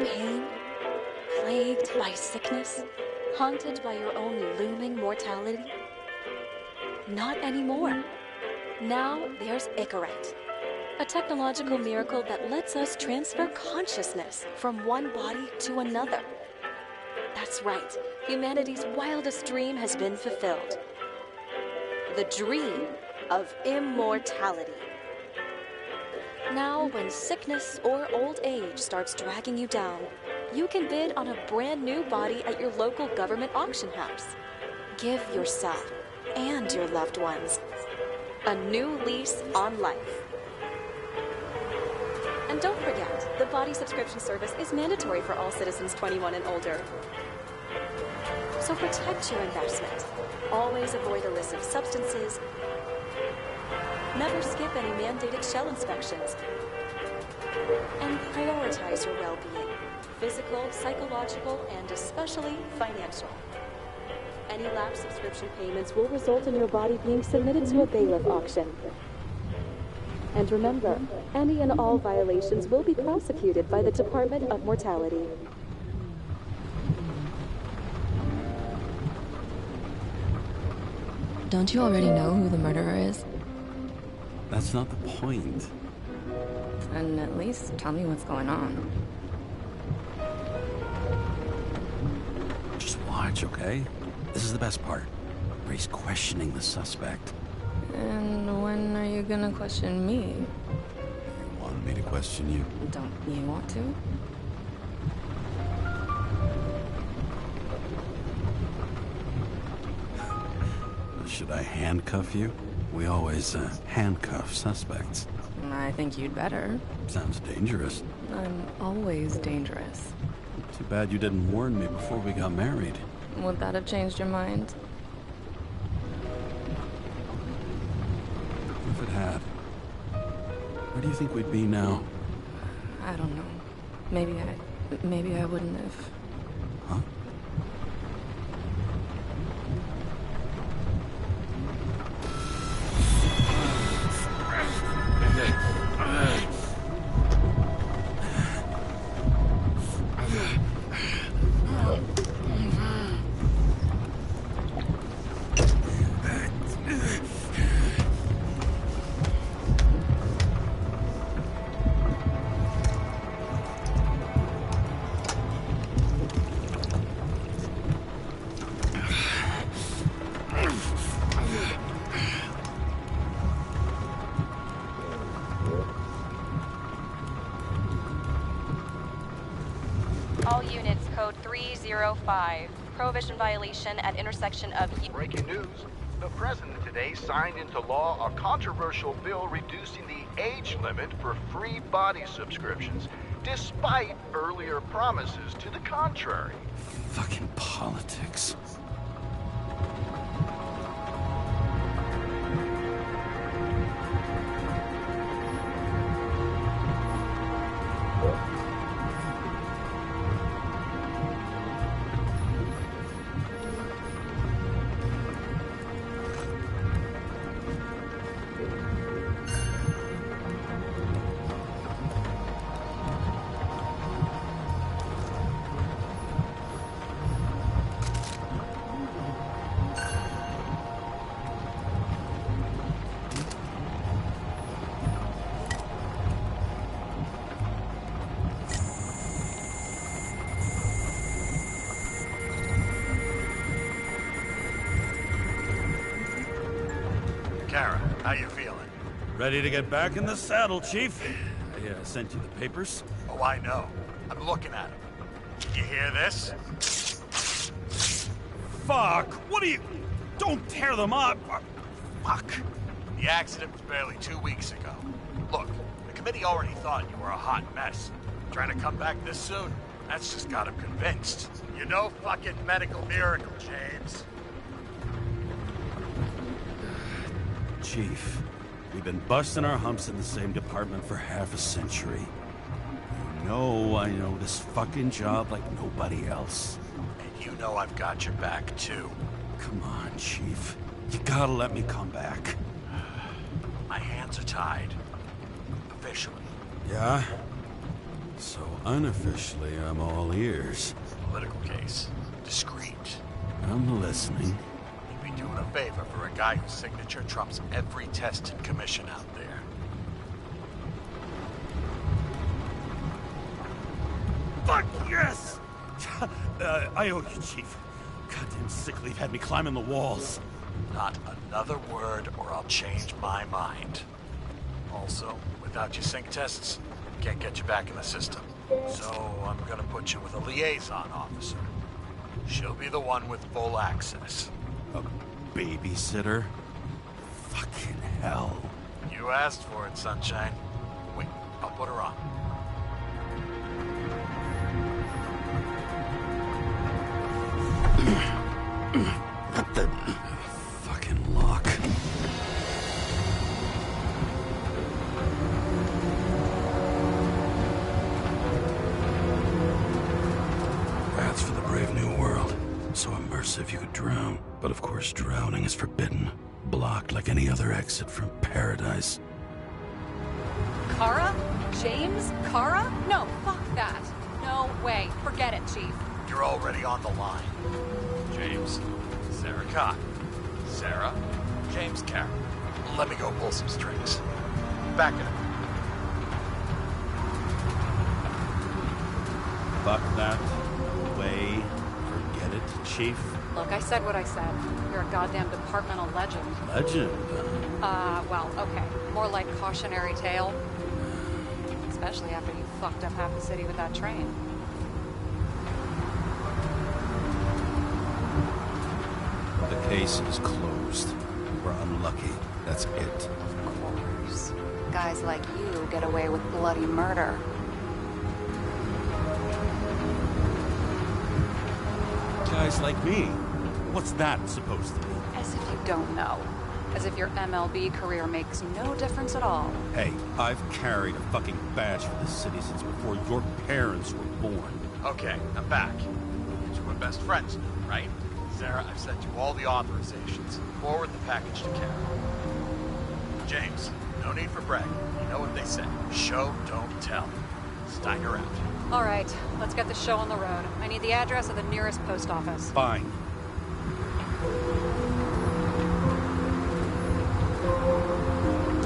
pain? Plagued by sickness? Haunted by your own looming mortality? Not anymore. Now there's Icarite, a technological miracle that lets us transfer consciousness from one body to another. That's right, humanity's wildest dream has been fulfilled. The dream of immortality. Now, when sickness or old age starts dragging you down, you can bid on a brand new body at your local government auction house. Give yourself and your loved ones a new lease on life. And don't forget, the body subscription service is mandatory for all citizens 21 and older. So protect your investment. Always avoid illicit substances. Never skip any mandated shell inspections. And prioritize your well-being, physical, psychological, and especially financial. Any lapsed subscription payments will result in your body being submitted to a bailiff auction. And remember, any and all violations will be prosecuted by the Department of Mortality. Don't you already know who the murderer is? That's not the point. And at least tell me what's going on. Just watch, okay? This is the best part, where he's questioning the suspect. And when are you gonna question me? You wanted me to question you. Don't you want to? Should I handcuff you? We always handcuff suspects. I think you'd better. Sounds dangerous. I'm always dangerous. Too bad you didn't warn me before we got married. Would that have changed your mind? If it had. Where do you think we'd be now? I don't know. Maybe I wouldn't have. Huh? All units, code 305. Prohibition violation at intersection of... Breaking news. The president today signed into law a controversial bill reducing the age limit for free body subscriptions, despite earlier promises to the contrary. Fucking politics. Kara, how you feeling? Ready to get back in the saddle, Chief. I sent you the papers. Oh, I know. I'm looking at them. You hear this? Fuck! What are you... Don't tear them up! Fuck! The accident was barely 2 weeks ago. Look, the committee already thought you were a hot mess. Trying to come back this soon, that's just got them convinced. You're no fucking medical miracle, James. Chief, we've been busting our humps in the same department for half a century. You know I know this fucking job like nobody else. And you know I've got your back, too. Come on, Chief. You gotta let me come back. My hands are tied. Officially. Yeah? So unofficially, I'm all ears. Political case. Discreet. I'm listening. You'd be doing a favor for a guy whose signature trumps every test and commission out there. Fuck yes! I owe you, Chief. Goddamn sick leave had me climbing the walls. Not another word or I'll change my mind. Also, without your sync tests, can't get you back in the system. So I'm gonna put you with a liaison officer. She'll be the one with full access. A babysitter? Fucking hell. You asked for it, Sunshine. Wait, I'll put her on. The fucking lock. That's for the brave new world. So immersive you could drown. But of course drowning is forbidden. Blocked like any other exit from paradise. Kara? James? Kara? No, fuck that. No way. Forget it, Chief. You're already on the line. James, Sarah Cott. Sarah, James Carroll. Let me go pull some strings. Back it up. Fuck that. Way. Forget it, Chief. Look, I said what I said. You're a goddamn departmental legend. Legend. Well, okay. More like cautionary tale. Especially after you fucked up half the city with that train. The case is closed. We're unlucky. That's it. Of course. Guys like you get away with bloody murder. Guys like me. What's that supposed to be? As if you don't know. As if your MLB career makes no difference at all. Hey, I've carried a fucking badge for this city since before your parents were born. Okay, I'm back. You two are best friends now, right? Sarah, I've sent you all the authorizations. Forward the package to Carol. James, no need for bragging. You know what they say. Show, don't tell. Steiner out. All right, let's get the show on the road. I need the address of the nearest post office. Fine.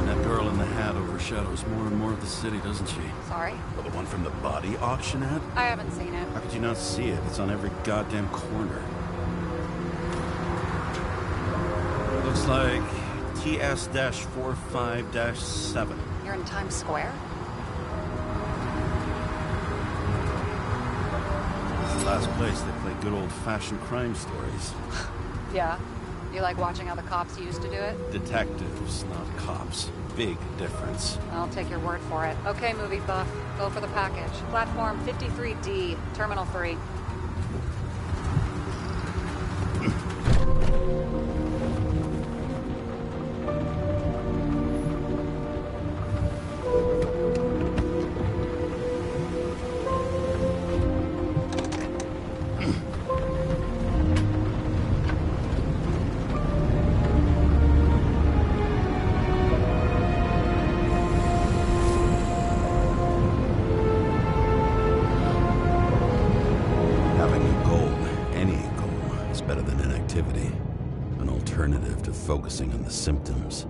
That girl in the hat overshadows more and more of the city, doesn't she? Sorry? Well, the one from the body auction ad? I haven't seen it. How could you not see it? It's on every goddamn corner. Looks like TS-45-7. You're in Times Square? It's the last place they play good old-fashioned crime stories. Yeah. You like watching how the cops used to do it? Detectives, not cops. Big difference. I'll take your word for it. Okay, movie buff. Go for the package. Platform 53D, Terminal 3. Focusing on the symptoms,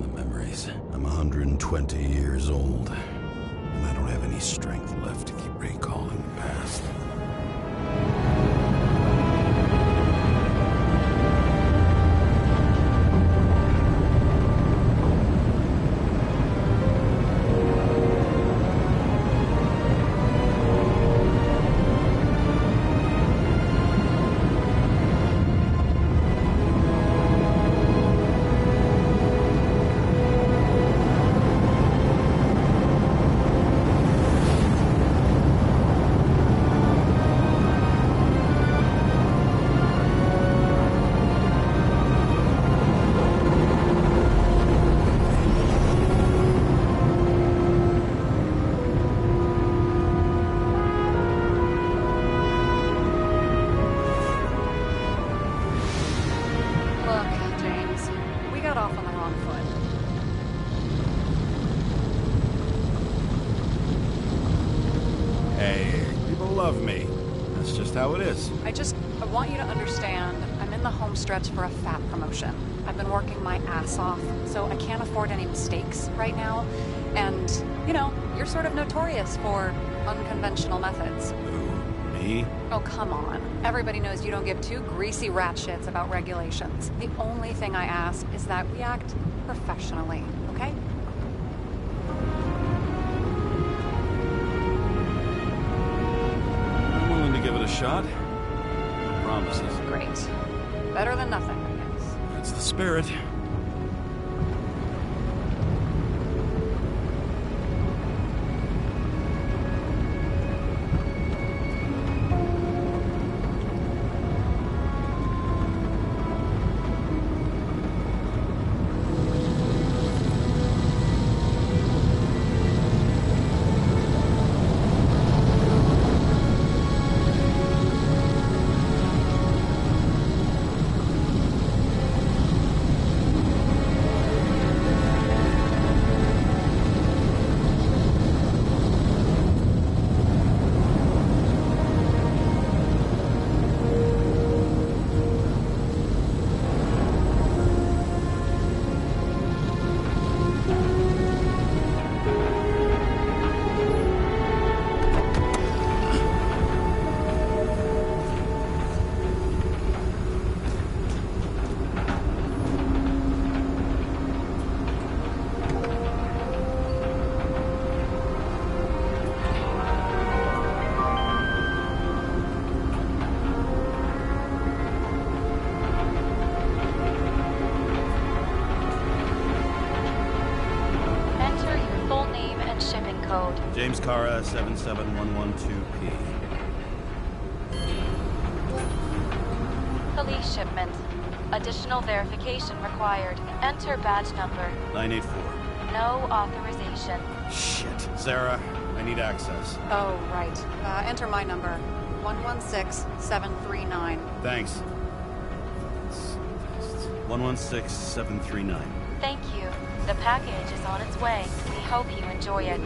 the memories. I'm 120 years old, and I don't have any strength left to keep recalling the past. Hey, people love me. That's just how it is. I want you to understand, I'm in the home stretch for a fat promotion. I've been working my ass off, so I can't afford any mistakes right now. And, you know, you're sort of notorious for unconventional methods. Who, me? Oh, come on. Everybody knows you don't give two greasy rat shits about regulations. The only thing I ask is that we act professionally, okay? I'm willing to give it a shot. No promises. Great. Better than nothing, I guess. That's the spirit. James Cara, 77112P. Police shipment. Additional verification required. Enter badge number. 984. No authorization. Shit. Sarah, I need access. Oh, right. Enter my number. 116739. Thanks. 116739. Thank you. The package is on its way. We hope you enjoy it.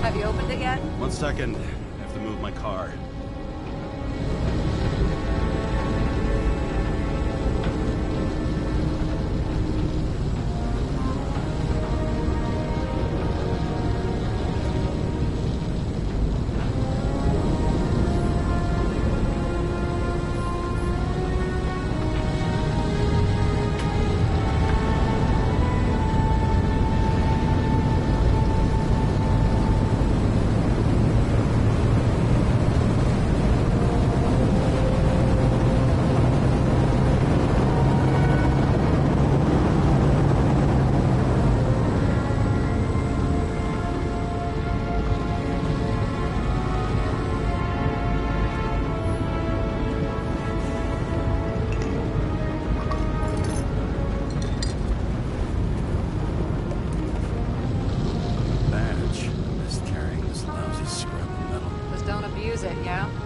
Have you opened it yet? 1 second. I have to move my car.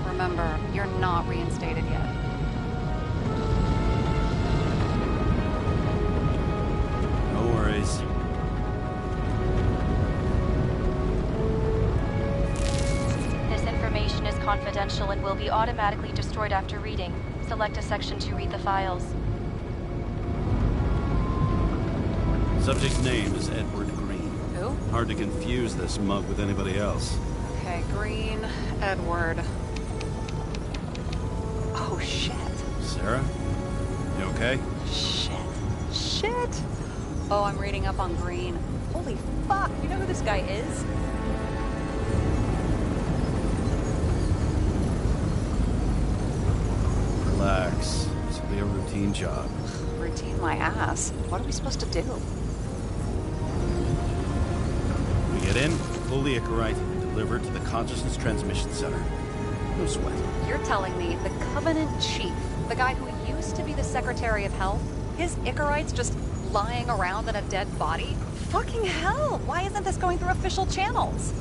Remember, you're not reinstated yet. No worries. This information is confidential and will be automatically destroyed after reading. Select a section to read the files. Subject's name is Edward Green. Who? Hard to confuse this mug with anybody else. Okay, Green, Edward. Oh, shit. Sarah? You okay? Shit. Oh, I'm reading up on Green. Holy fuck, you know who this guy is? Relax. This will be a routine job. Routine my ass. What are we supposed to do? We get in, pull the Icarite, and deliver it to the Consciousness Transmission Center. No sweat. You're telling me the Covenant Chief, the guy who used to be the Secretary of Health, his Icarite's just lying around in a dead body? Fucking hell! Why isn't this going through official channels?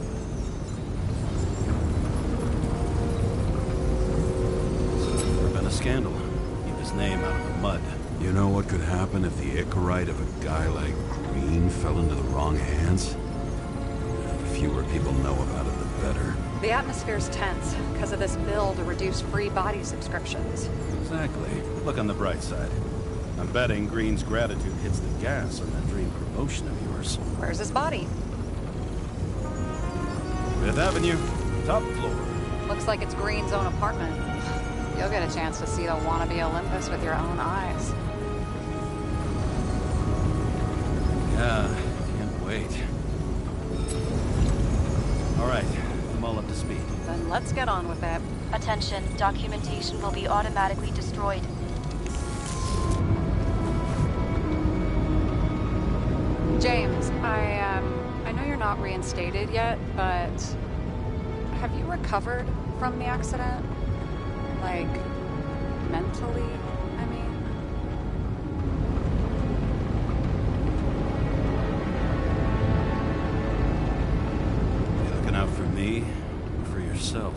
scandal. Keep his name out of the mud. You know what could happen if the Icarite of a guy like Green fell into the wrong hands? The fewer people know about it, the better. The atmosphere's tense because of this bill to reduce free body subscriptions. Exactly. Look on the bright side. I'm betting Green's gratitude hits the gas on that dream promotion of yours. Where's his body? Fifth Avenue, top floor. Looks like it's Green's own apartment. You'll get a chance to see the wannabe Olympus with your own eyes. Yeah, can't wait. All right, I'm all up to speed. Then let's get on with it. Attention, documentation will be automatically destroyed. James, I know you're not reinstated yet, but have you recovered from the accident? Like, mentally, I mean? You looking out for me or for yourself?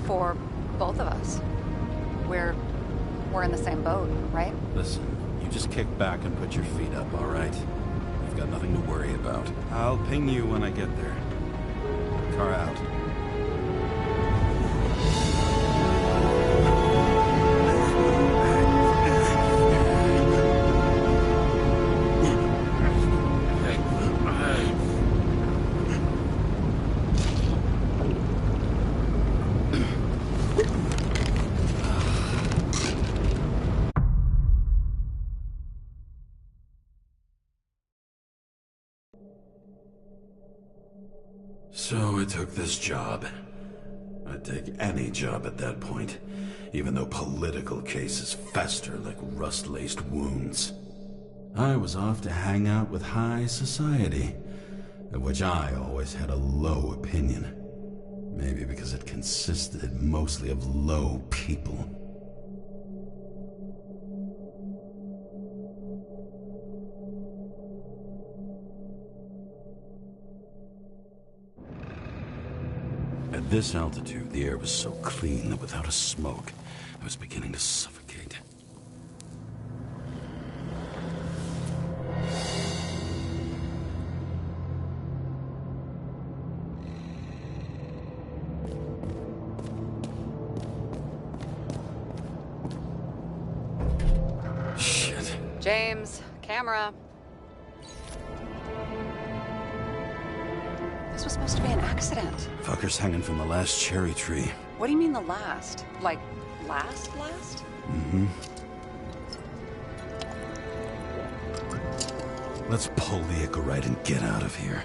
For both of us. We're in the same boat, right? Listen, you just kick back and put your feet up, all right? You've got nothing to worry about. I'll ping you when I get there. Car out. So I took this job. I'd take any job at that point, even though political cases fester like rust-laced wounds. I was off to hang out with high society, of which I always had a low opinion. Maybe because it consisted mostly of low people. At this altitude, the air was so clean that without a smoke, I was beginning to suffocate. Shit. James, camera. This was supposed to be an accident. Fucker's hanging from the last cherry tree. What do you mean the last? Like, last? Mm-hmm. Let's pull the Icarite and get out of here.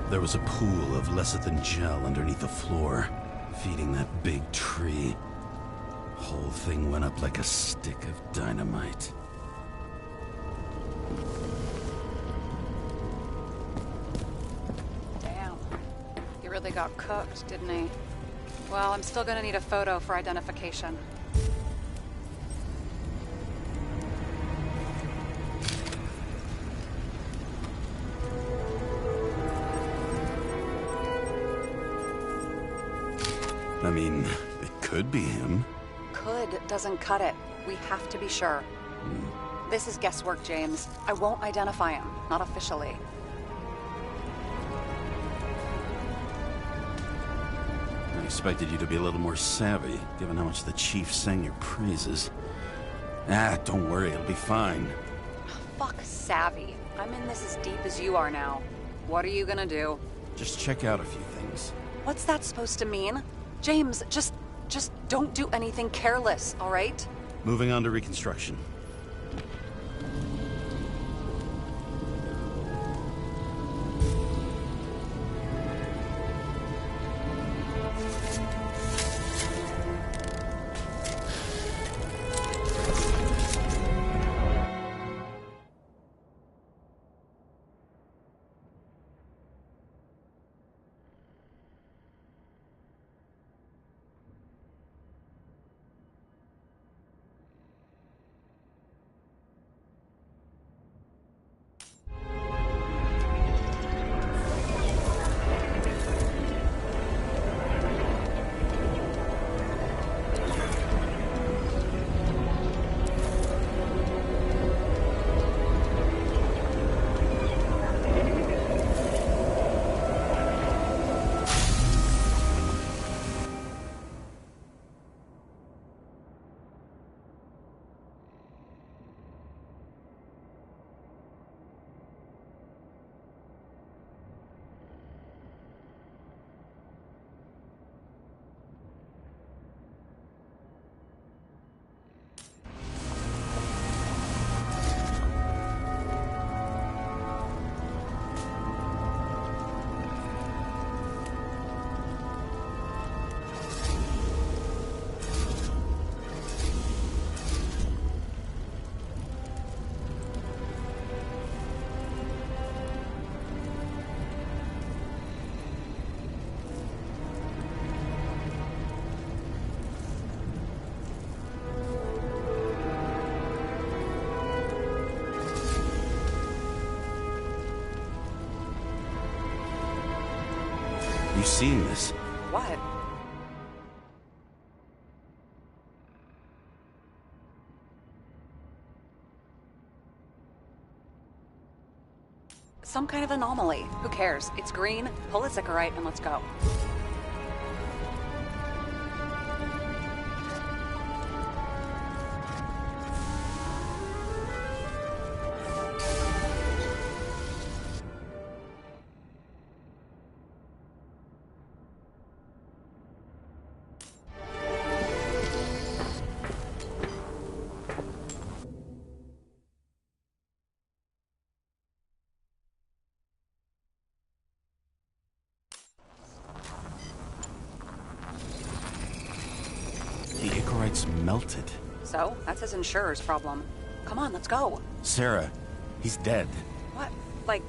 There was a pool of lecithin gel underneath the floor, feeding that big tree. Whole thing went up like a stick of dynamite. Damn. He really got cooked, didn't he? Well, I'm still gonna need a photo for identification. I mean, it could be him. Could doesn't cut it. We have to be sure. This is guesswork, James. I won't identify him. Not officially. I expected you to be a little more savvy, given how much the chief sang your praises. Ah, don't worry, it'll be fine. Fuck savvy. I'm in this as deep as you are now. What are you gonna do? Just check out a few things. What's that supposed to mean? James, just don't do anything careless, all right? Moving on to reconstruction. seen this. What? Some kind of anomaly. Who cares? It's green, pull a Zicarite, and let's go. The Icarites melted. So, that's his insurer's problem. Come on, let's go. Sarah, he's dead. What? Like,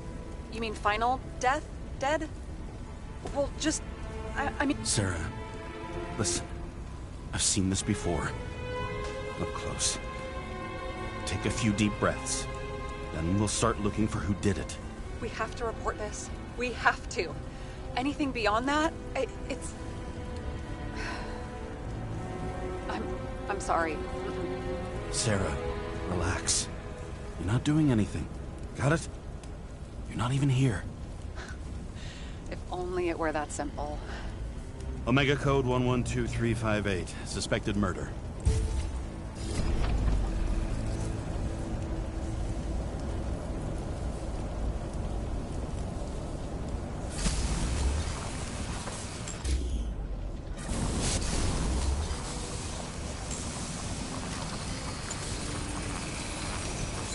you mean final death? Dead? Well, just... I mean... Sarah, listen. I've seen this before. Look close. Take a few deep breaths. Then we'll start looking for who did it. We have to report this. We have to. Anything beyond that, it's... I'm sorry. Sarah, relax. You're not doing anything. Got it? You're not even here. If only it were that simple. Omega Code 112358. Suspected murder.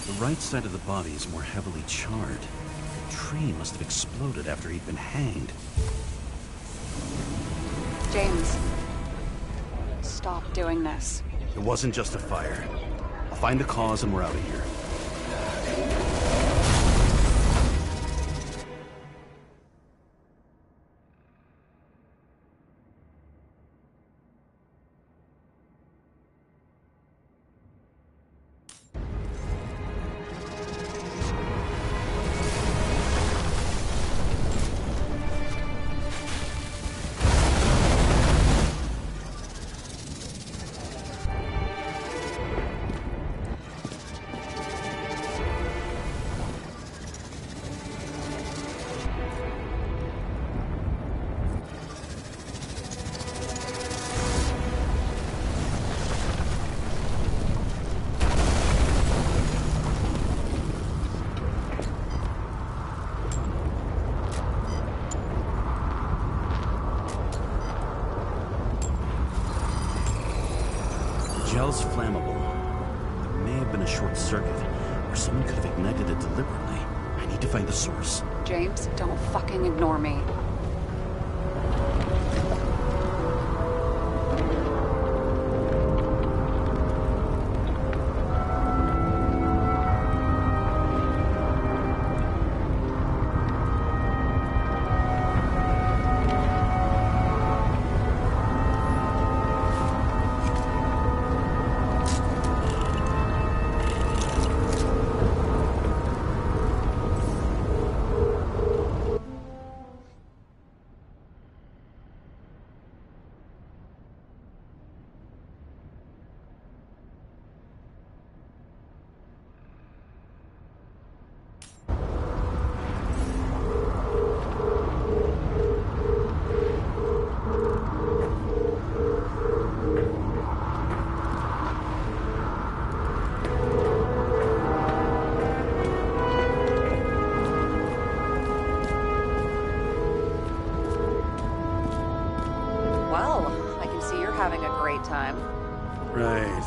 The right side of the body is more heavily charred. The tree must have exploded after he'd been hanged. James, stop doing this. It wasn't just a fire. I'll find the cause and we're out of here. Gel's flammable. There may have been a short circuit, or someone could have ignited it deliberately. I need to find the source. James, don't fucking ignore me. Having a great time. Right.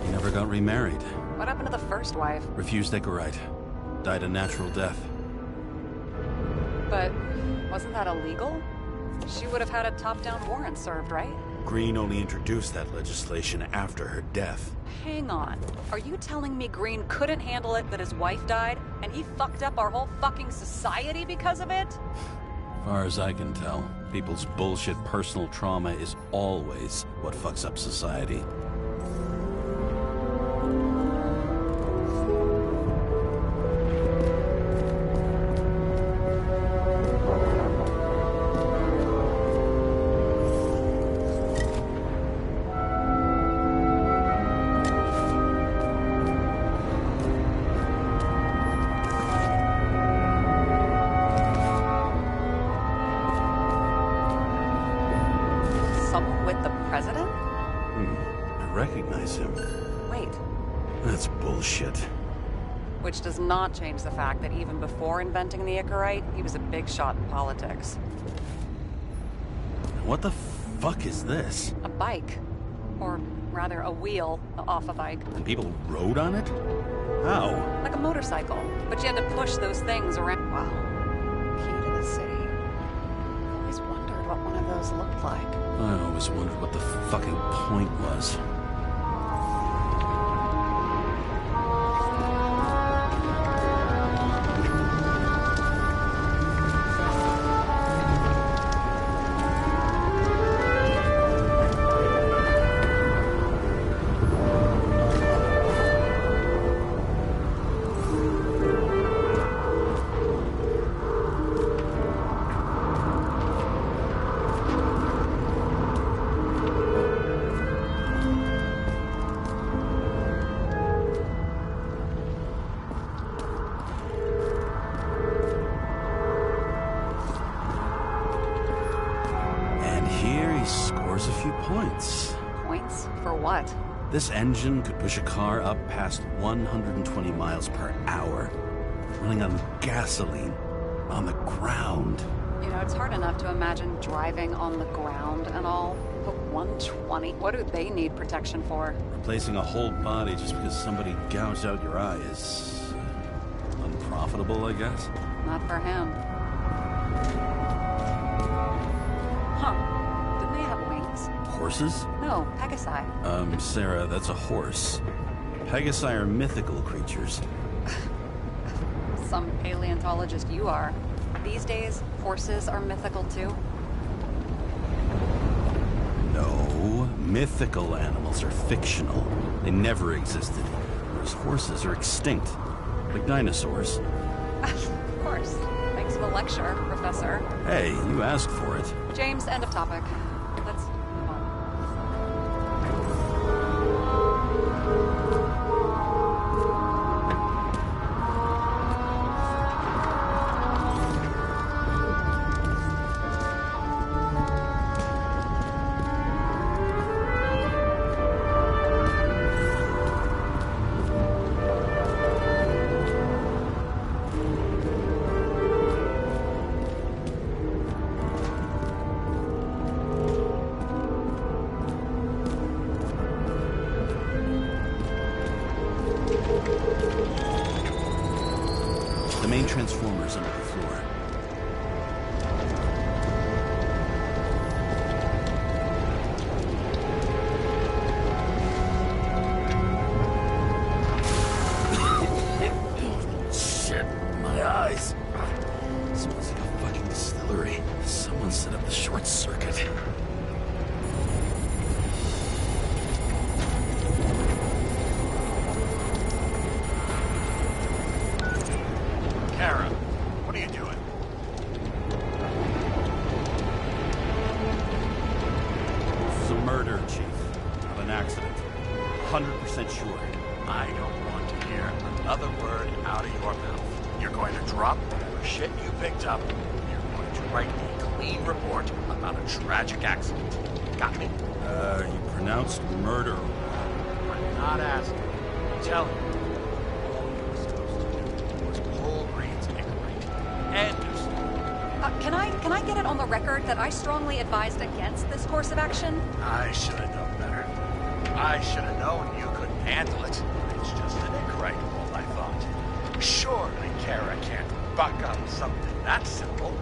He never got remarried. What happened to the first wife? Refused Icarite. Died a natural death. But wasn't that illegal? She would have had a top-down warrant served, right? Green only introduced that legislation after her death. Hang on. Are you telling me Green couldn't handle it that his wife died, and he fucked up our whole fucking society because of it? As far as I can tell, people's bullshit personal trauma is always what fucks up society. Which does not change the fact that even before inventing the Icarite, he was a big shot in politics. What the fuck is this? A bike. Or rather, a wheel off a bike. And people rode on it? How? Like a motorcycle. But you had to push those things around. Wow. Key to the city. I've always wondered what one of those looked like. I always wondered what the fucking point was. This engine could push a car up past 120 miles per hour, running on gasoline, on the ground. You know, it's hard enough to imagine driving on the ground and all, but 120, what do they need protection for? Replacing a whole body just because somebody gouged out your eye is unprofitable, I guess? Not for him. Huh. Didn't they have wings? Horses? No, Pegasi. Sarah, that's a horse. Pegasi are mythical creatures. Some paleontologist you are. These days, horses are mythical too. No, mythical animals are fictional. They never existed. Whereas horses are extinct. Like dinosaurs. Of course. Thanks for the lecture, Professor. Hey, you asked for it. James, end of topic. Let's move on. The main transformer's under the floor. Shit, my eyes. Smells like a fucking distillery. Someone set up the short circuit. Kara, what are you doing? This is a murder, Chief. Not an accident. 100% sure. I don't want to hear another word out of your mouth. You're going to drop whatever shit you picked up. You're going to write a clean report about a tragic accident. Got me? You pronounced murder. I'm not asking. I'm telling you. All you were supposed to do was pull Green's Icarite. End of story. Can I get it on the record that I strongly advised against this course of action? I should have known better. I should have known you couldn't handle it. It's just an Icarite ball, I thought. Surely Kara can't buck up something that simple.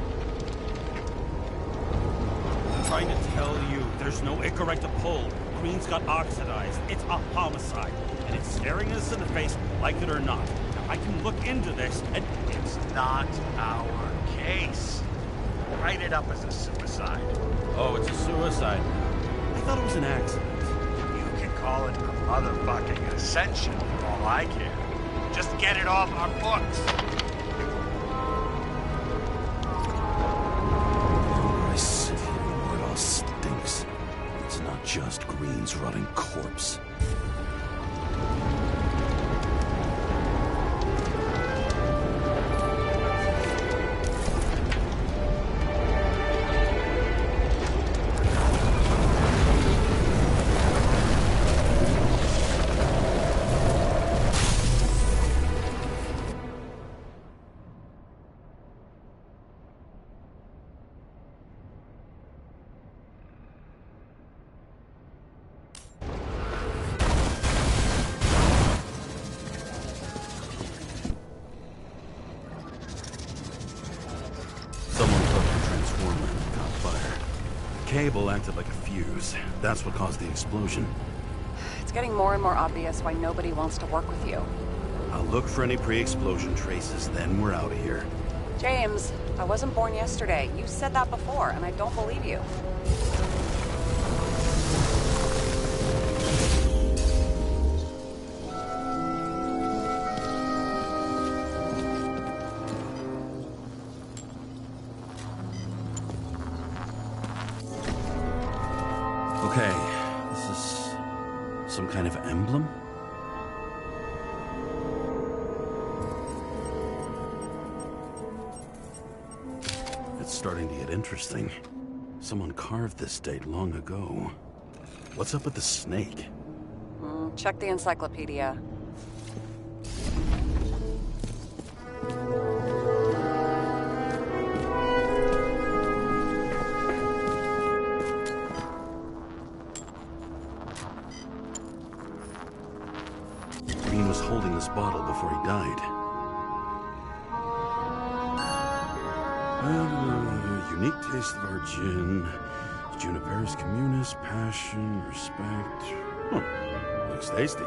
trying to tell you, there's no Icarite to pull. Green's got oxidized. It's a homicide. And it's staring us in the face, like it or not. Now, I can look into this, and It's not our case. Write it up as a suicide. oh, it's a suicide. I thought it was an accident. You can call it a motherfucking ascension for all I care. Just get it off our books. I sit here where it all stinks. It's not just Green's rotting corpse. Cable acted like a fuse. That's what caused the explosion. It's getting more and more obvious why nobody wants to work with you. I'll look for any pre-explosion traces, then we're out of here. James, I wasn't born yesterday. You said that before, and I don't believe you. Okay, this is some kind of emblem? It's starting to get interesting. Someone carved this date long ago. What's up with the snake? Check the encyclopedia. Green was holding this bottle before he died. Unique taste of our gin. Juniperus communis, passion, respect. Looks tasty.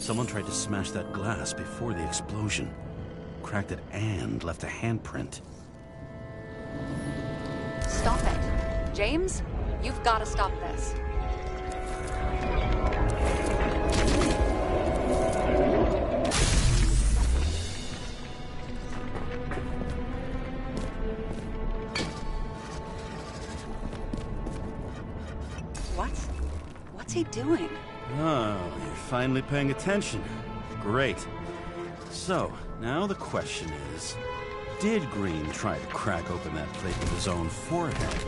Someone tried to smash that glass before the explosion. Cracked it and left a handprint. Stop it. James, you've got to stop this. What? What's he doing? Oh, you're finally paying attention. Great. So, now the question is, did Green try to crack open that plate with his own forehead,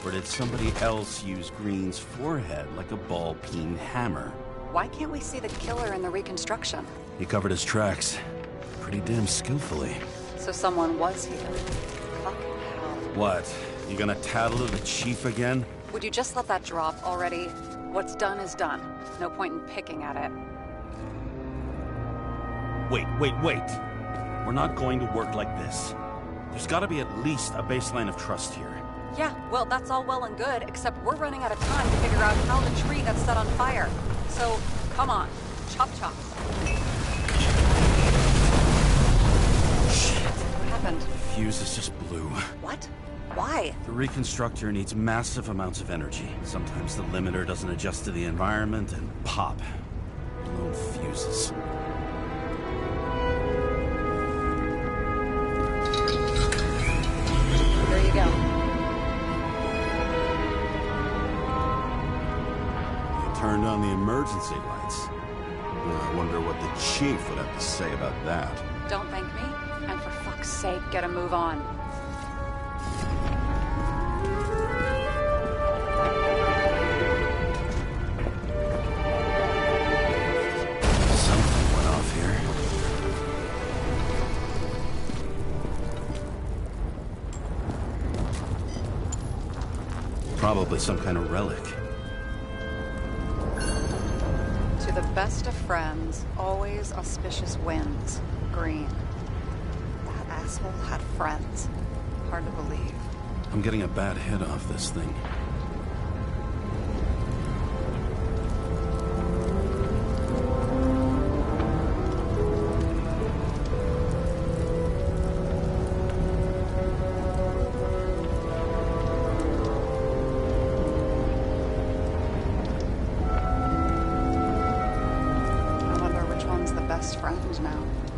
or did somebody else use Green's forehead like a ball-peen hammer? Why can't we see the killer in the reconstruction? He covered his tracks pretty damn skillfully. So someone was here. Fucking hell. What? You gonna tattle to the chief again? Would you just let that drop already? What's done is done. No point in picking at it. Wait. We're not going to work like this. There's gotta be at least a baseline of trust here. Yeah, well, that's all well and good, except we're running out of time to figure out how the tree got set on fire. So, come on. Chop chops. Shit. What happened? Fuse just blew. What? Why? The reconstructor needs massive amounts of energy. Sometimes the limiter doesn't adjust to the environment and pop. Blown fuses. There you go. You turned on the emergency lights. I wonder what the chief would have to say about that. Don't thank me, and for fuck's sake, get a move on. Something went off here. Probably some kind of relic. To the best of friends, always auspicious winds. Green. That asshole had friends. Hard to believe. I'm getting a bad hit off this thing.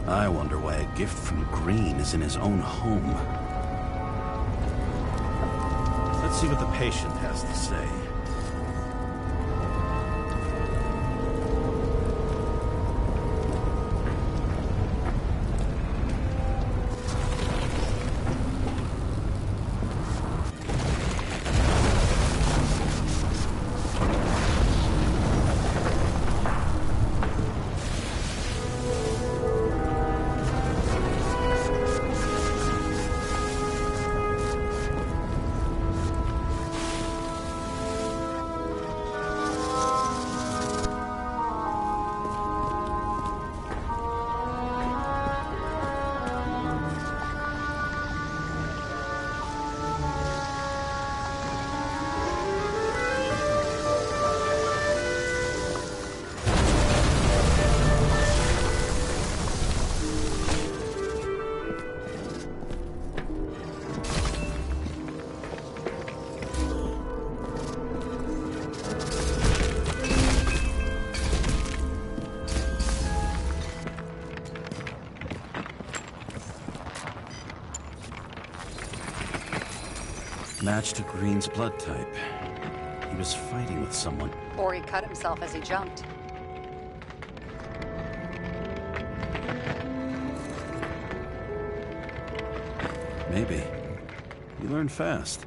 I wonder why a gift from Green is in his own home. Let's see what the patient has to say. Matched to Green's blood type. He was fighting with someone. Or he cut himself as he jumped. Maybe. You learn fast.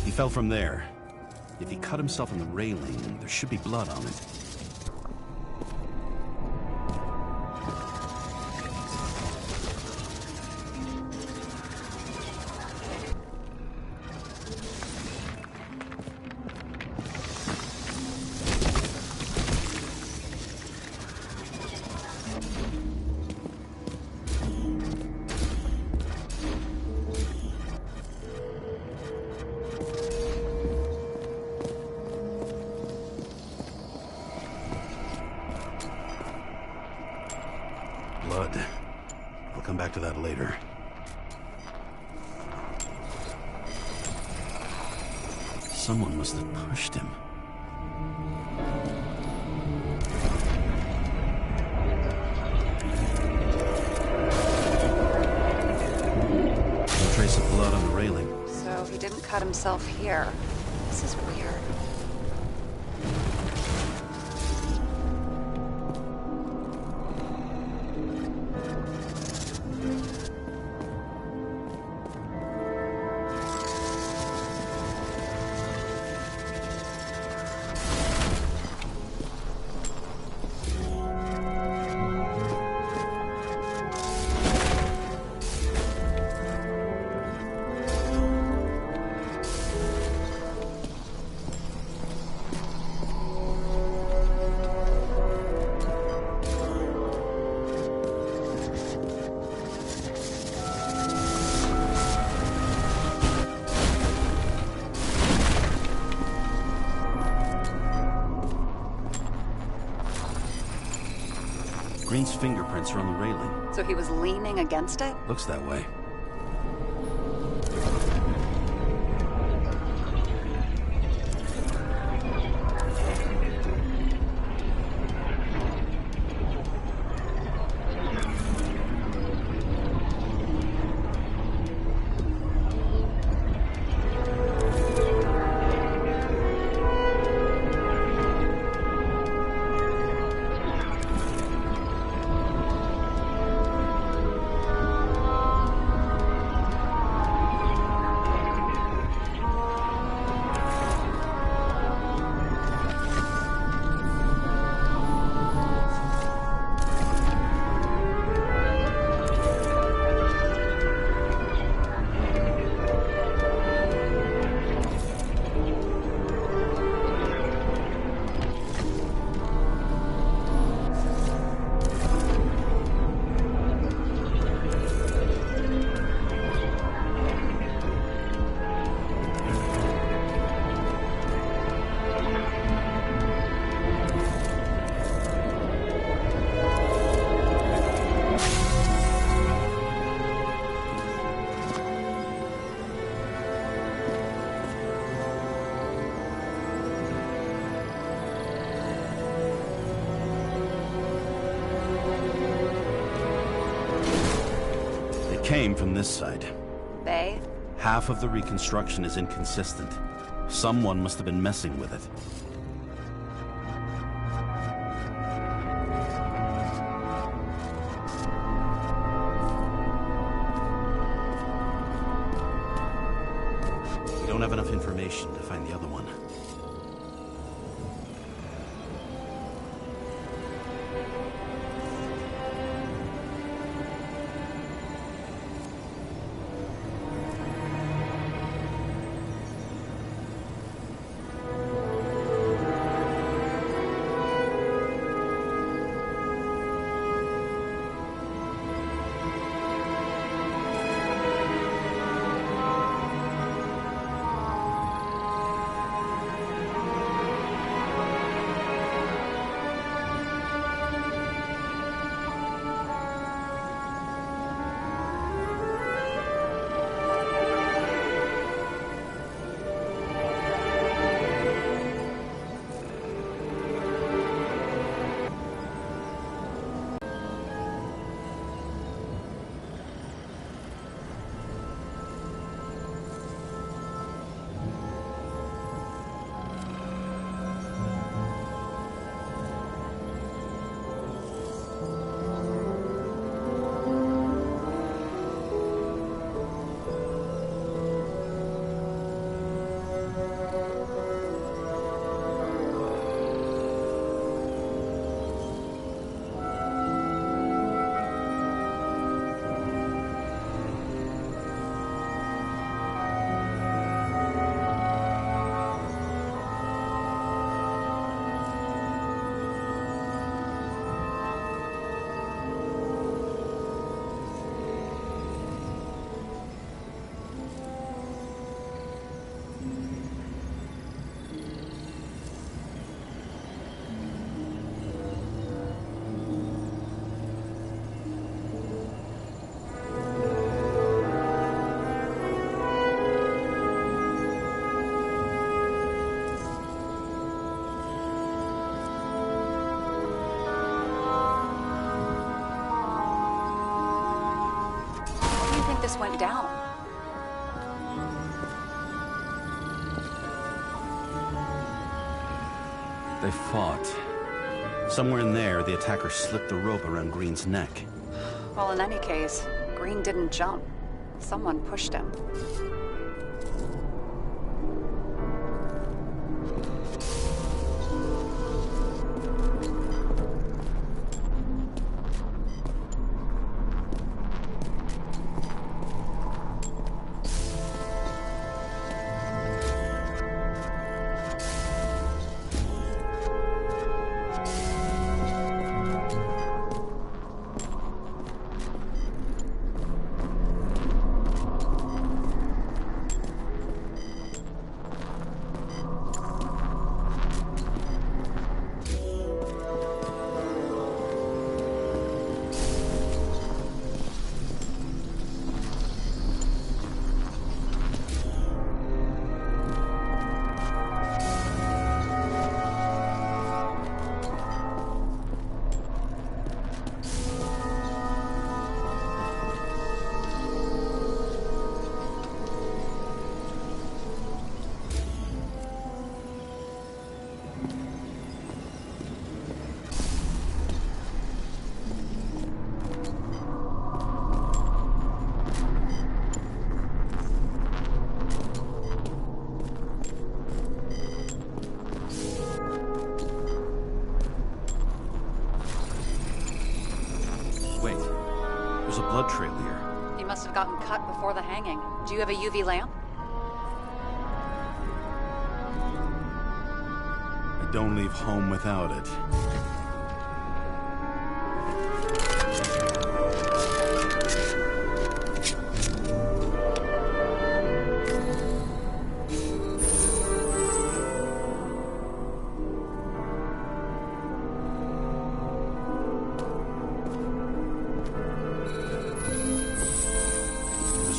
He fell from there. If he cut himself on the railing, there should be blood on it. Blood. I'll come back to that later. Someone must have pushed him. No trace of blood on the railing. So he didn't cut himself here. This is weird. Green's fingerprints are on the railing. So he was leaning against it? Looks that way. came from this side. They? Half of the reconstruction is inconsistent. Someone must have been messing with it. We don't have enough information to find the other one. This went down. They fought. Somewhere in there, the attacker slipped the rope around Green's neck. Well, in any case, Green didn't jump. Someone pushed him. There's a blood trail here. He must have gotten cut before the hanging. Do you have a UV lamp? I don't leave home without it.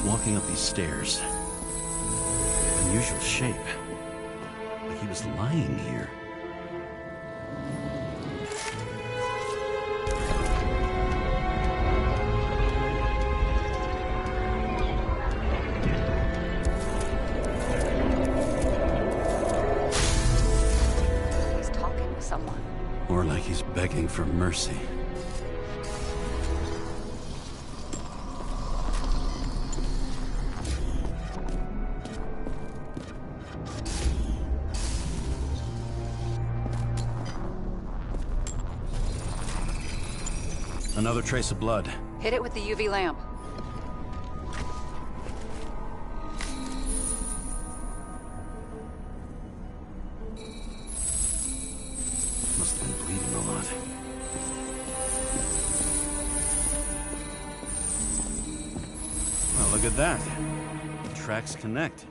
Walking up these stairs. Unusual shape. Like he was lying here. Or like he's begging for mercy. Another trace of blood. Hit it with the UV lamp. Must have been bleeding a lot. Well, look at that. The tracks connect.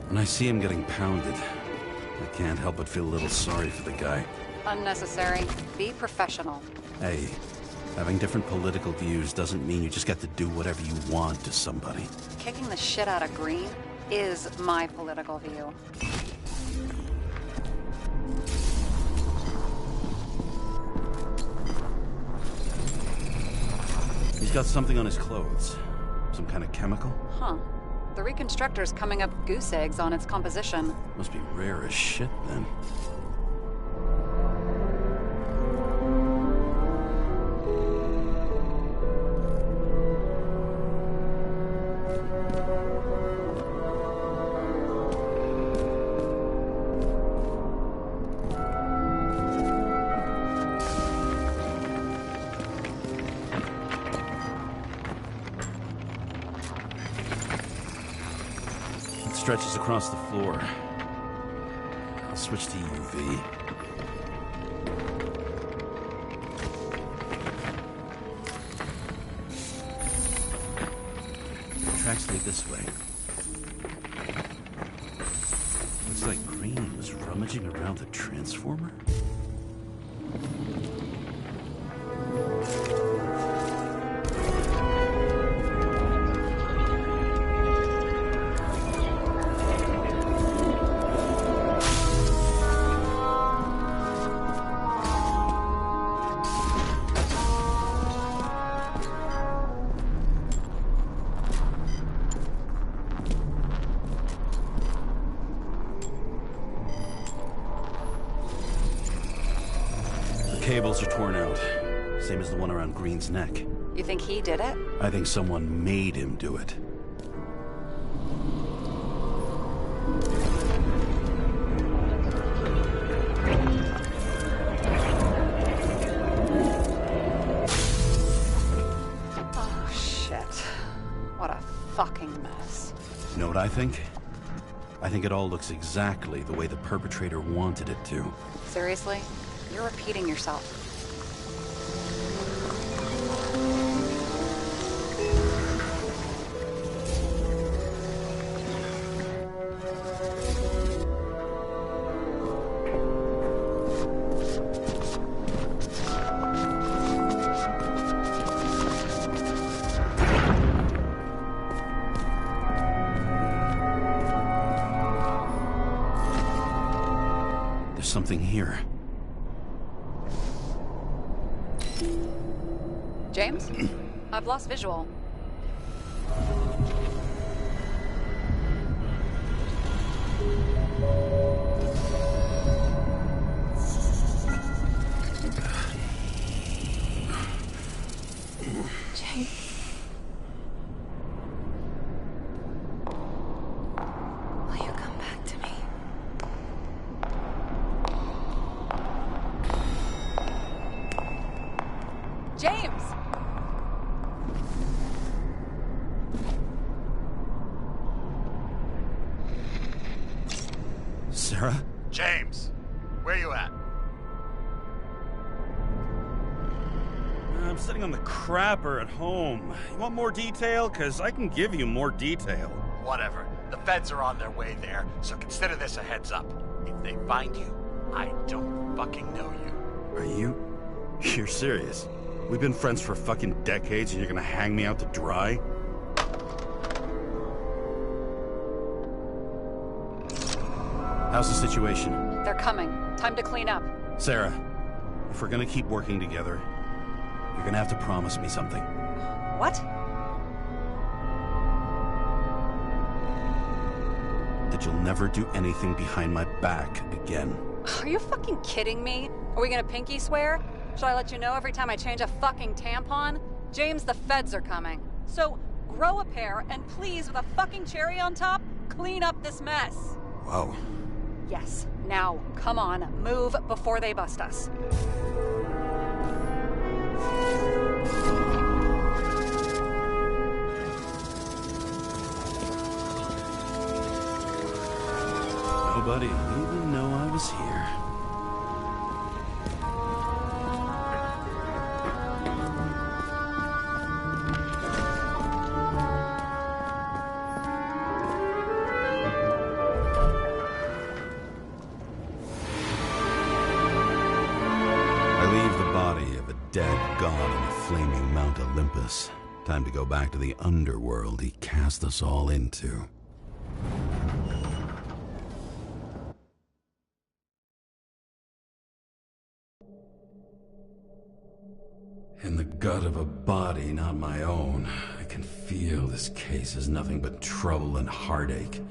When I see him getting pounded, I can't help but feel a little sorry for the guy. Unnecessary. Be professional. Hey, having different political views doesn't mean you just get to do whatever you want to somebody. Kicking the shit out of Green is my political view. He's got something on his clothes. Some kind of chemical? Huh. The reconstructor's coming up goose eggs on its composition. Must be rare as shit, then. Stretches across the floor. I'll switch to UV. The tracks lead this way. Looks like Green was rummaging around the transformer. Cables are torn out. Same as the one around Green's neck. You think he did it? I think someone made him do it. Oh, shit. What a fucking mess. You know what I think? I think it all looks exactly the way the perpetrator wanted it to. Seriously? You're repeating yourself. There's something here. James? I've lost visual. James. Will you come back to me? James! Sarah? James, where you at? I'm sitting on the crapper at home. You want more detail? Because I can give you more detail. Whatever. The feds are on their way there, so consider this a heads up. If they find you, I don't fucking know you. Are you? You're serious? We've been friends for fucking decades and you're gonna hang me out to dry? How's the situation? They're coming. Time to clean up. Sarah, if we're gonna keep working together, you're gonna have to promise me something. What? That you'll never do anything behind my back again. Are you fucking kidding me? Are we gonna pinky swear? Should I let you know every time I change a fucking tampon? James, the feds are coming. So, grow a pair, and please, with a fucking cherry on top, clean up this mess. Whoa. Yes. Now, come on, move before they bust us. Nobody even know I was here. Dead god in a flaming Mount Olympus. Time to go back to the underworld he cast us all into. In the gut of a body not my own, I can feel this case is nothing but trouble and heartache.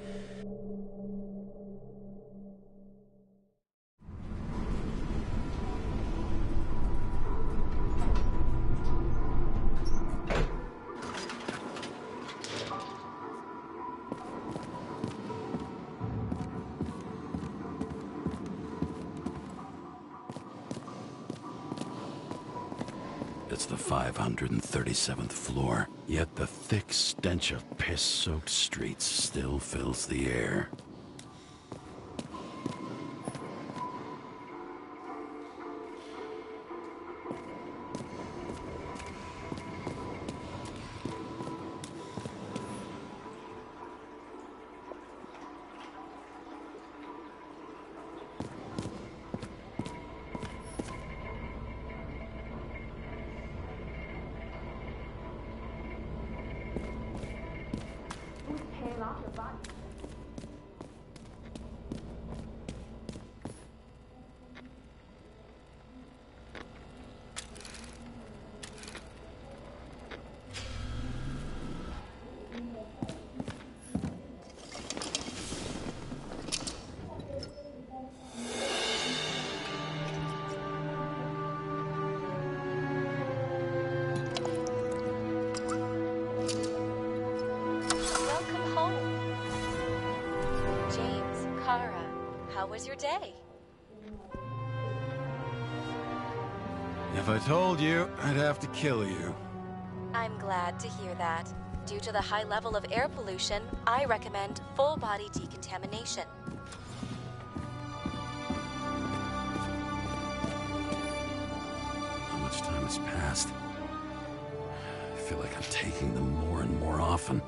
It's the 537th floor, yet the thick stench of piss-soaked streets still fills the air. How was your day? If I told you, I'd have to kill you. I'm glad to hear that. Due to the high level of air pollution, I recommend full-body decontamination. How much time has passed? I feel like I'm taking them more and more often.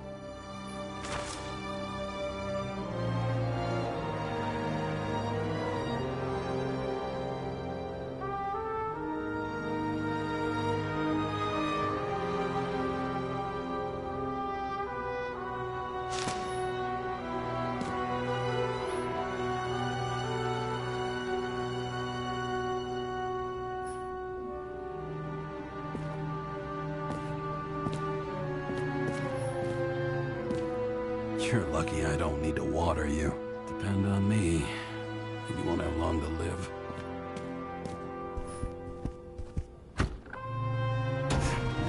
You're lucky I don't need to water you. Depend on me, and you won't have long to live.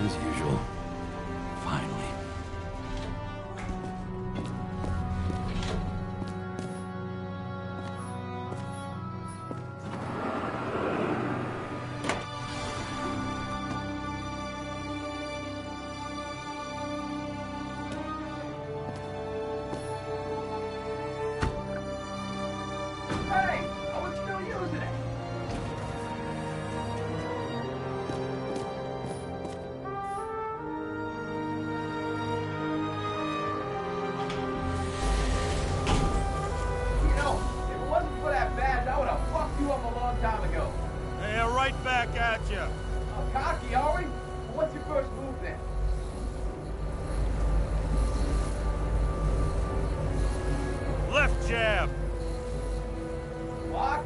As usual. Finally. Hey, I was still using it. You know, if it wasn't for that badge, I would have fucked you up a long time ago. Yeah, right back at you. Cocky, are we? Well, what's your first move then? Left jab. Block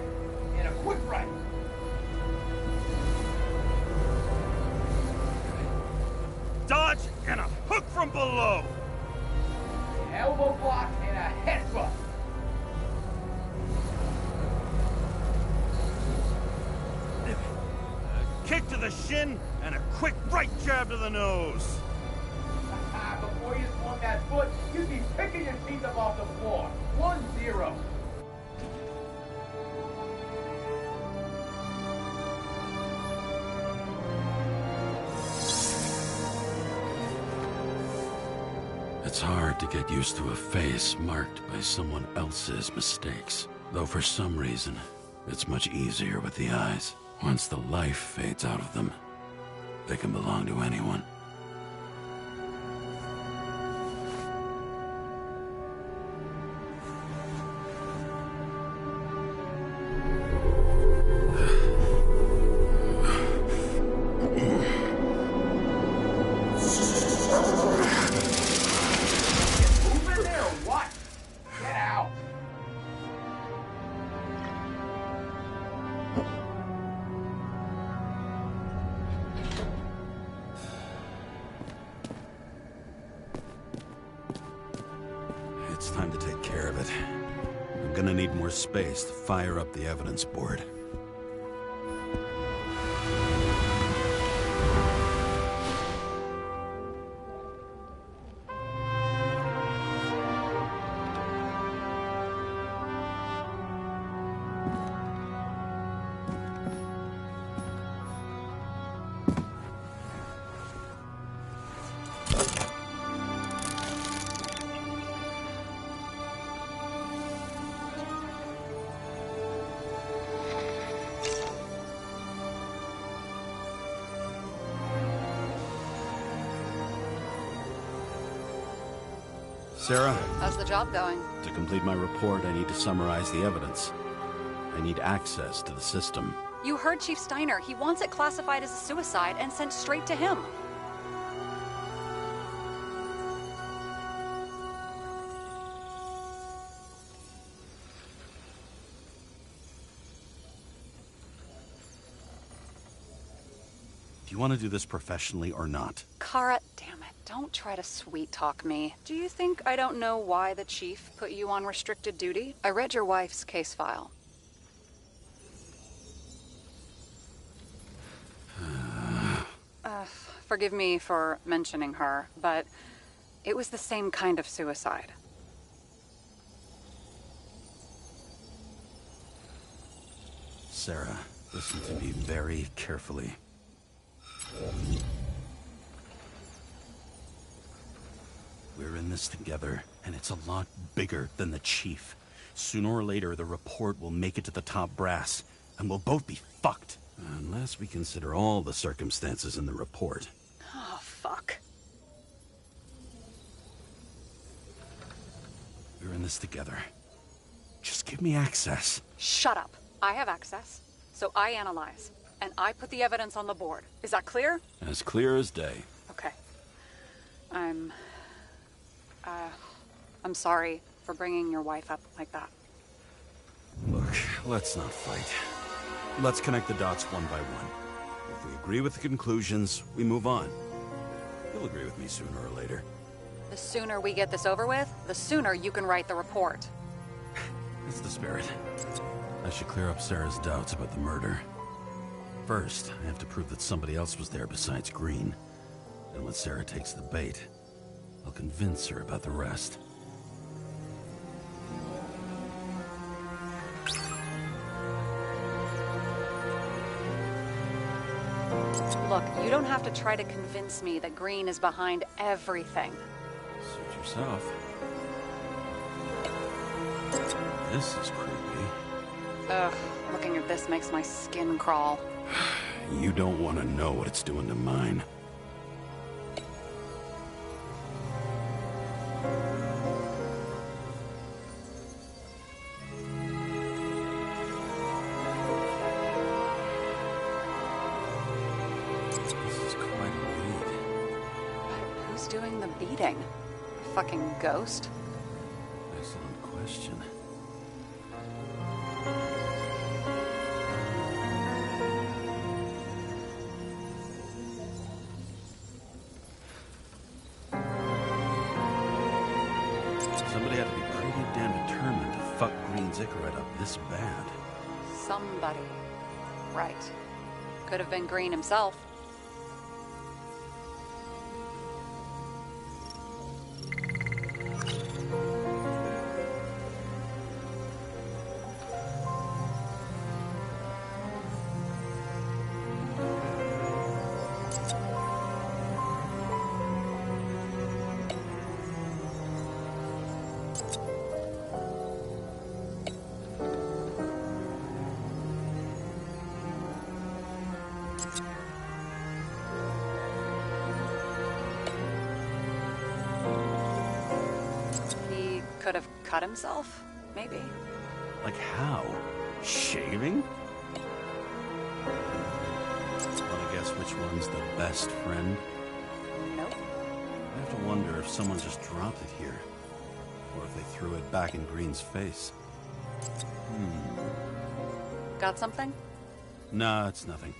and a quick right. Dodge and a hook from below. An elbow block and a headbutt. Kick to the shin and a quick right jab to the nose. Before you swung that foot, you'd be picking your teeth up off the floor. 1-0. It's hard to get used to a face marked by someone else's mistakes. Though for some reason, it's much easier with the eyes. Once the life fades out of them, they can belong to anyone. Moving there or what? Get out. It's time to take care of it. I'm gonna need more space to fire up the evidence board. Sarah, How's the job going? to complete my report, I need to summarize the evidence. I need access to the system. You heard Chief Steiner. He wants it classified as a suicide and sent straight to him. Do you want to do this professionally or not? Kara, damn it. Don't try to sweet talk me. Do you think I don't know why the chief put you on restricted duty? I read your wife's case file. Forgive me for mentioning her, but it was the same kind of suicide. Sarah, listen to me very carefully. We're in this together, and it's a lot bigger than the chief. Sooner or later, the report will make it to the top brass, and we'll both be fucked. Unless we consider all the circumstances in the report. Oh, fuck. We're in this together. Just give me access. Shut up. I have access, so I analyze, and I put the evidence on the board. Is that clear? As clear as day. Okay. I'm sorry for bringing your wife up like that. Look, let's not fight. Let's connect the dots one by one. If we agree with the conclusions, we move on. You'll agree with me sooner or later. The sooner we get this over with, the sooner you can write the report. That's the spirit. I should clear up Sarah's doubts about the murder. First, I have to prove that somebody else was there besides Green. And when Sarah takes the bait, I'll convince her about the rest. Look, you don't have to try to convince me that Green is behind everything. Suit yourself. This is creepy. Ugh, looking at this makes my skin crawl. You don't want to know what it's doing to mine. Who's doing the beating? A fucking ghost? Excellent question. Somebody had to be pretty damn determined to fuck Green Zickerite up this bad. Somebody. Right. Could have been Green himself. Could have cut himself, maybe? Like how? Shaving? Wanna guess which one's the best friend? Nope. I have to wonder if someone just dropped it here. Or if they threw it back in Green's face. Got something? Nah, it's nothing.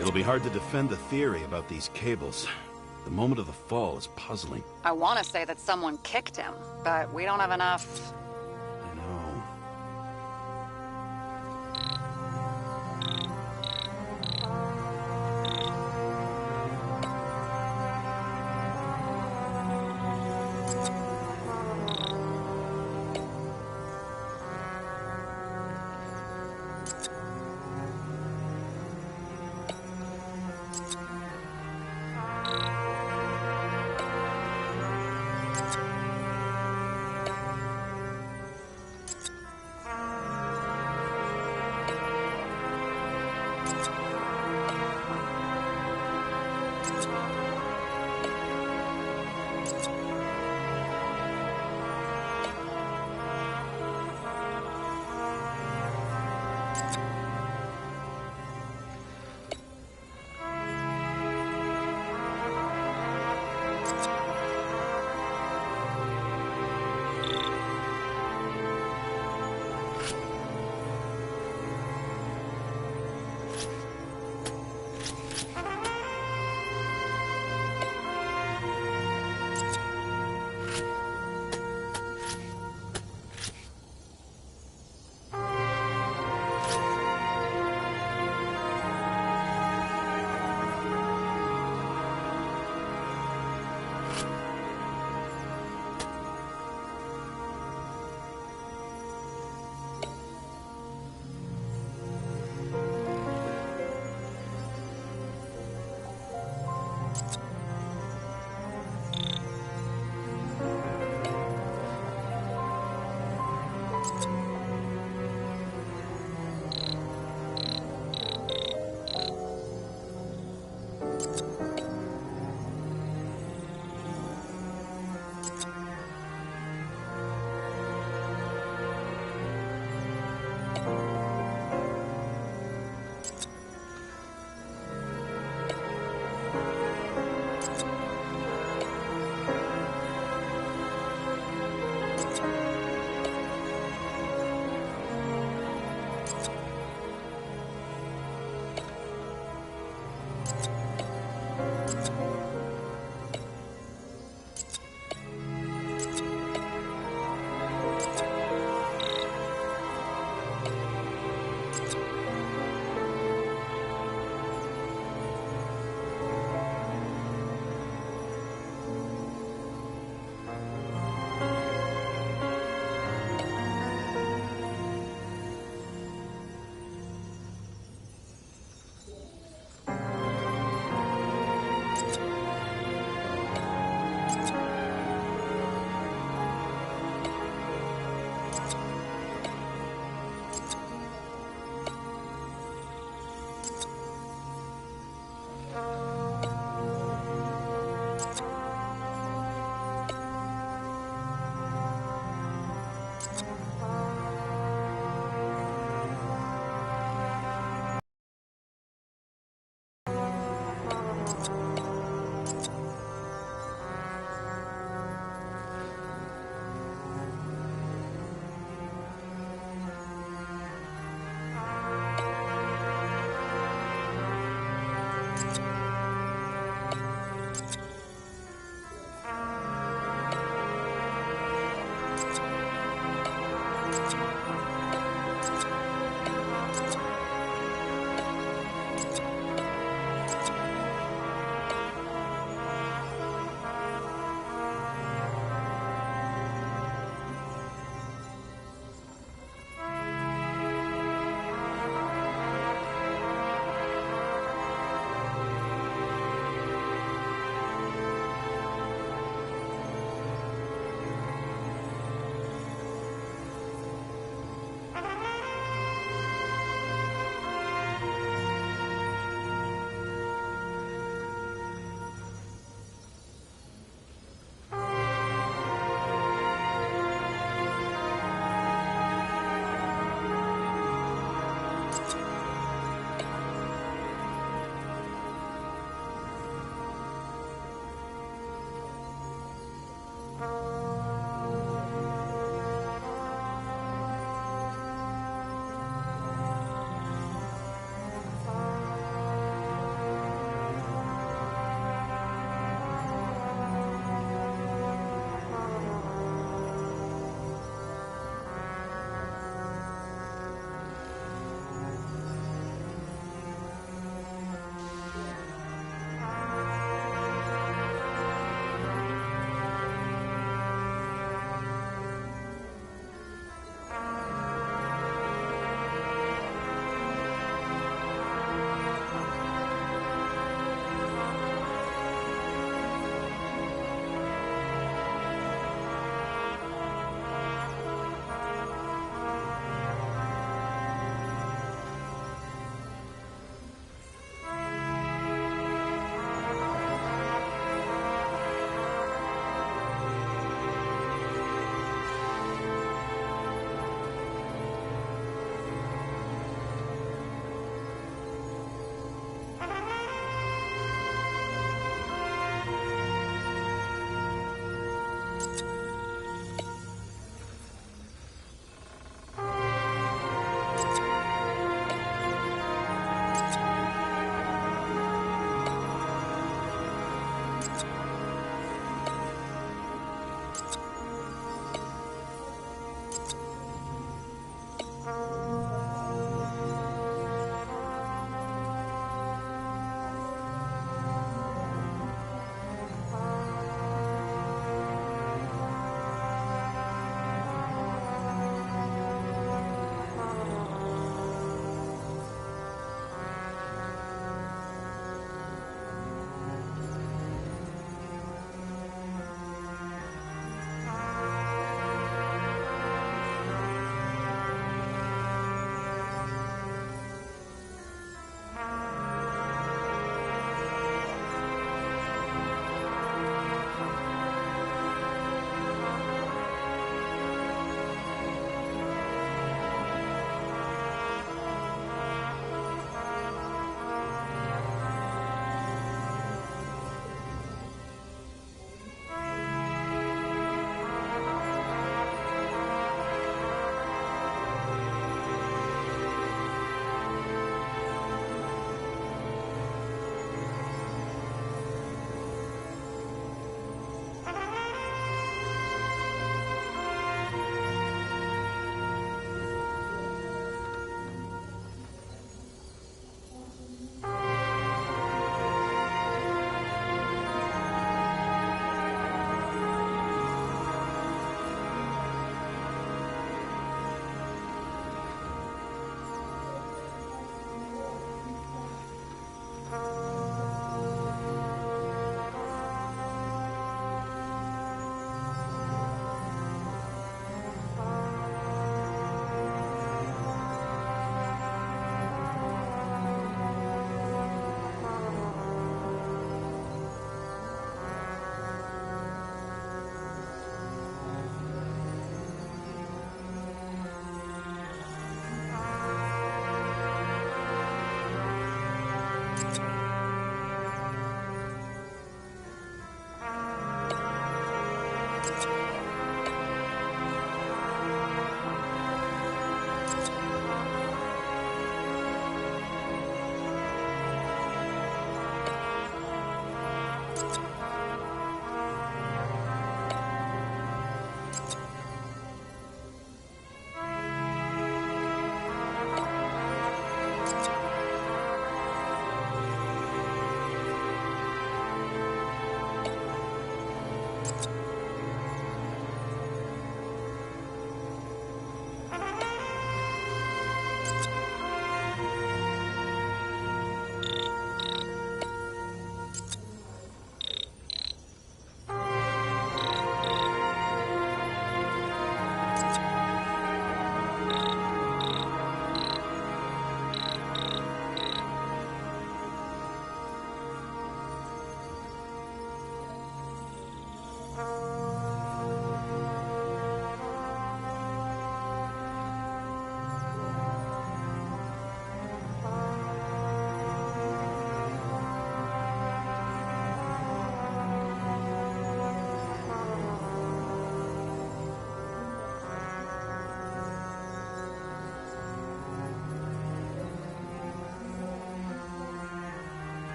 It'll be hard to defend the theory about these cables. The moment of the fall is puzzling. I want to say that someone kicked him, but we don't have enough. I know.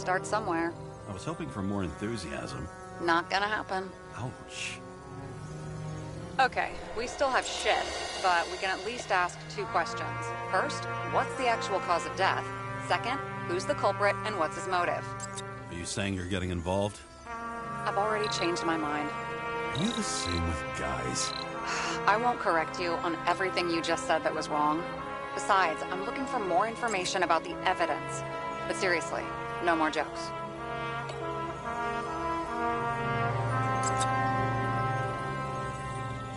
start somewhere. I was hoping for more enthusiasm. Not gonna happen. Ouch. Okay, we still have shit, but we can at least ask 2 questions. First, what's the actual cause of death? Second, who's the culprit and what's his motive? Are you saying you're getting involved? I've already changed my mind. Are you the same with guys? I won't correct you on everything you just said that was wrong. Besides, I'm looking for more information about the evidence. But seriously, no more jokes.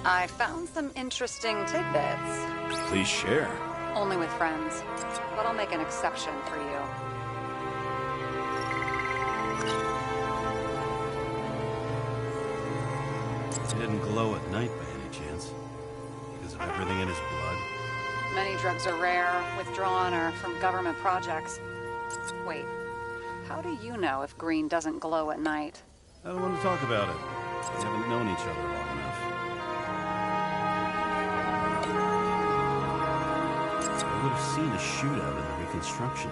I found some interesting tidbits. Please share. Only with friends. But I'll make an exception for you. He didn't glow at night by any chance. Because of everything in his blood. Many drugs are rare, withdrawn, or from government projects. Wait, how do you know if green doesn't glow at night? I don't want to talk about it. We haven't known each other long enough. I would have seen a shootout in the reconstruction.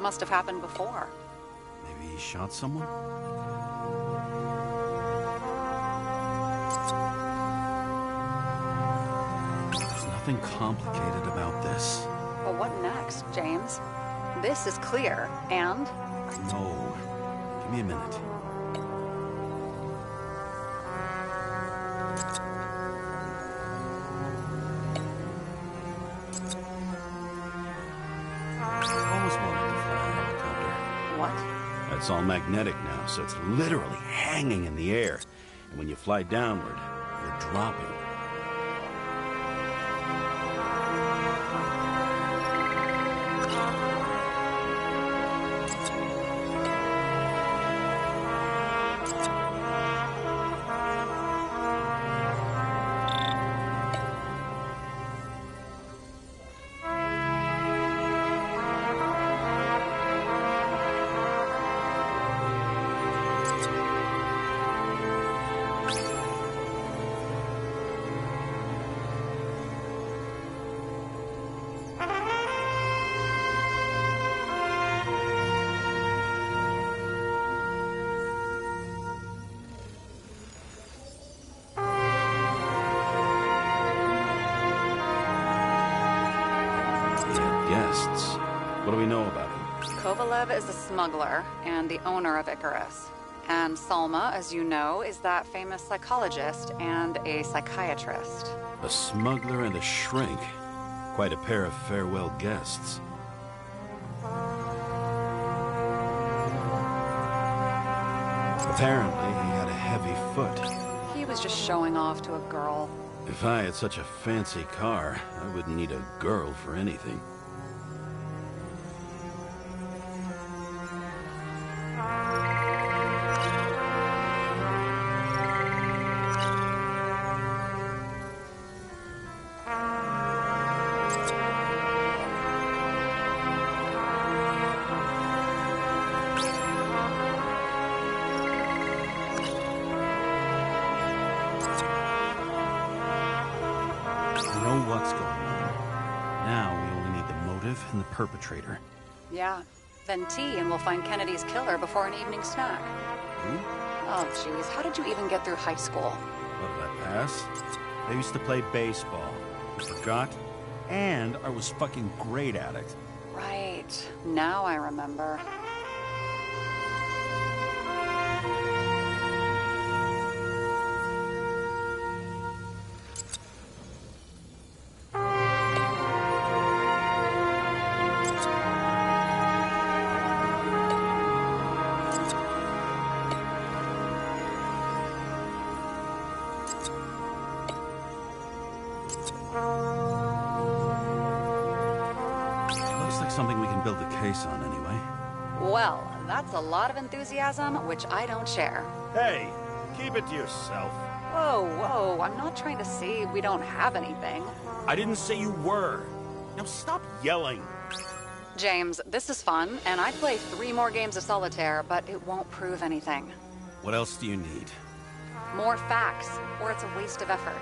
Must have happened before. Maybe he shot someone? There's nothing complicated about this. But what next, James? This is clear, and... No. Give me a minute. I've always wanted to fly a helicopter. what? It's all magnetic now, so it's literally hanging in the air. And when you fly downward, you're dropping. Guests. What do we know about him? Kovalev is a smuggler and the owner of Icarus. And Salma, as you know, is that famous psychologist and a psychiatrist. A smuggler and a shrink. Quite a pair of farewell guests. Apparently, he had a heavy foot. He was just showing off to a girl. If I had such a fancy car, I wouldn't need a girl for anything. What's going on. Now we only need the motive and the perpetrator. Yeah. Then tea and we'll find Kennedy's killer before an evening snack. Who? Oh, jeez. How did you even get through high school? What did I pass? I used to play baseball. You forgot? And I was fucking great at it. Right. Now I remember. Looks like something we can build a case on anyway. Well, that's a lot of enthusiasm, which I don't share. Hey, keep it to yourself. Whoa, whoa, I'm not trying to say we don't have anything. I didn't say you were. Now stop yelling. James, this is fun, and I'd play 3 more games of solitaire, but it won't prove anything. What else do you need? More facts, or it's a waste of effort.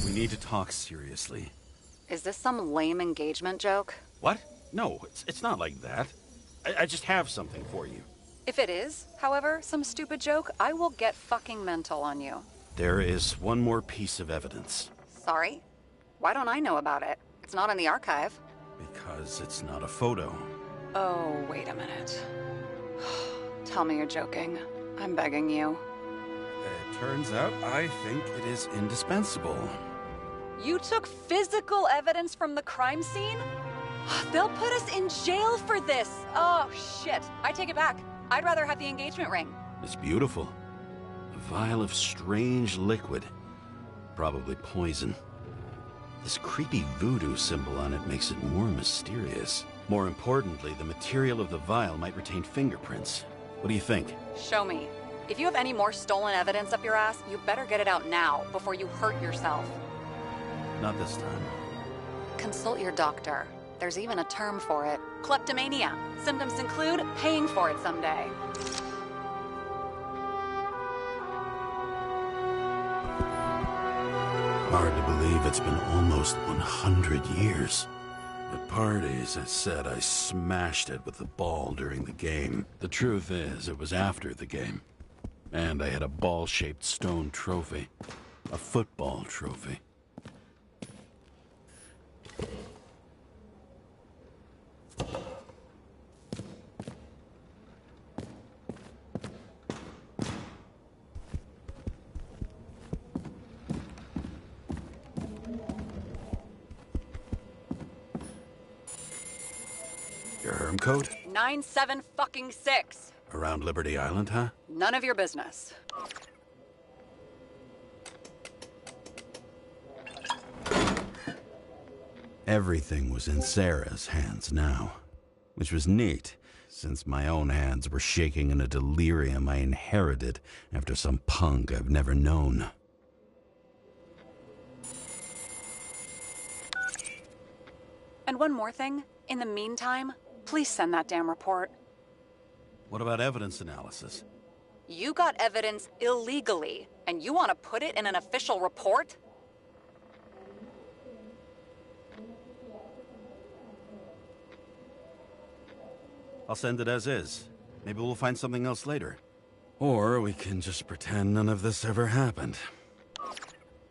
We need to talk seriously. Is this some lame engagement joke? What? No, it's not like that. I just have something for you. If it is, however, some stupid joke, I will get fucking mental on you. There is one more piece of evidence. Sorry? Why don't I know about it? It's not in the archive. Because it's not a photo. Oh, wait a minute. Tell me you're joking. I'm begging you. It turns out I think it is indispensable. You took physical evidence from the crime scene? They'll put us in jail for this! Oh, shit. I take it back. I'd rather have the engagement ring. It's beautiful. A vial of strange liquid. Probably poison. This creepy voodoo symbol on it makes it more mysterious. More importantly, the material of the vial might retain fingerprints. What do you think? Show me. If you have any more stolen evidence up your ass, you better get it out now before you hurt yourself. Not this time. Consult your doctor. There's even a term for it. Kleptomania. Symptoms include paying for it someday. Hard to believe it's been almost 100 years. At parties, I said I smashed it with the ball during the game. The truth is, it was after the game. And I had a ball-shaped stone trophy. A football trophy. Your herm code? 97-fucking-6. Around Liberty Island, huh? None of your business. Everything was in Sarah's hands now, which was neat, since my own hands were shaking in a delirium I inherited after some punk I've never known. And one more thing. In the meantime, please send that damn report. What about evidence analysis? You got evidence illegally, and you want to put it in an official report? I'll send it as is. Maybe we'll find something else later. Or we can just pretend none of this ever happened.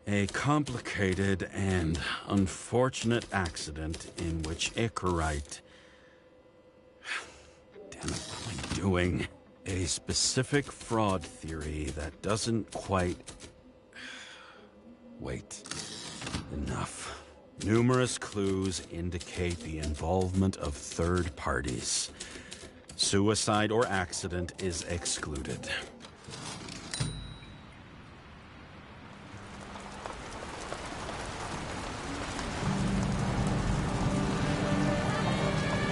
A complicated and unfortunate accident in which Icarite... Damn it, what am I doing? A specific fraud theory that doesn't quite... Wait. Enough. Numerous clues indicate the involvement of third parties. Suicide or accident is excluded.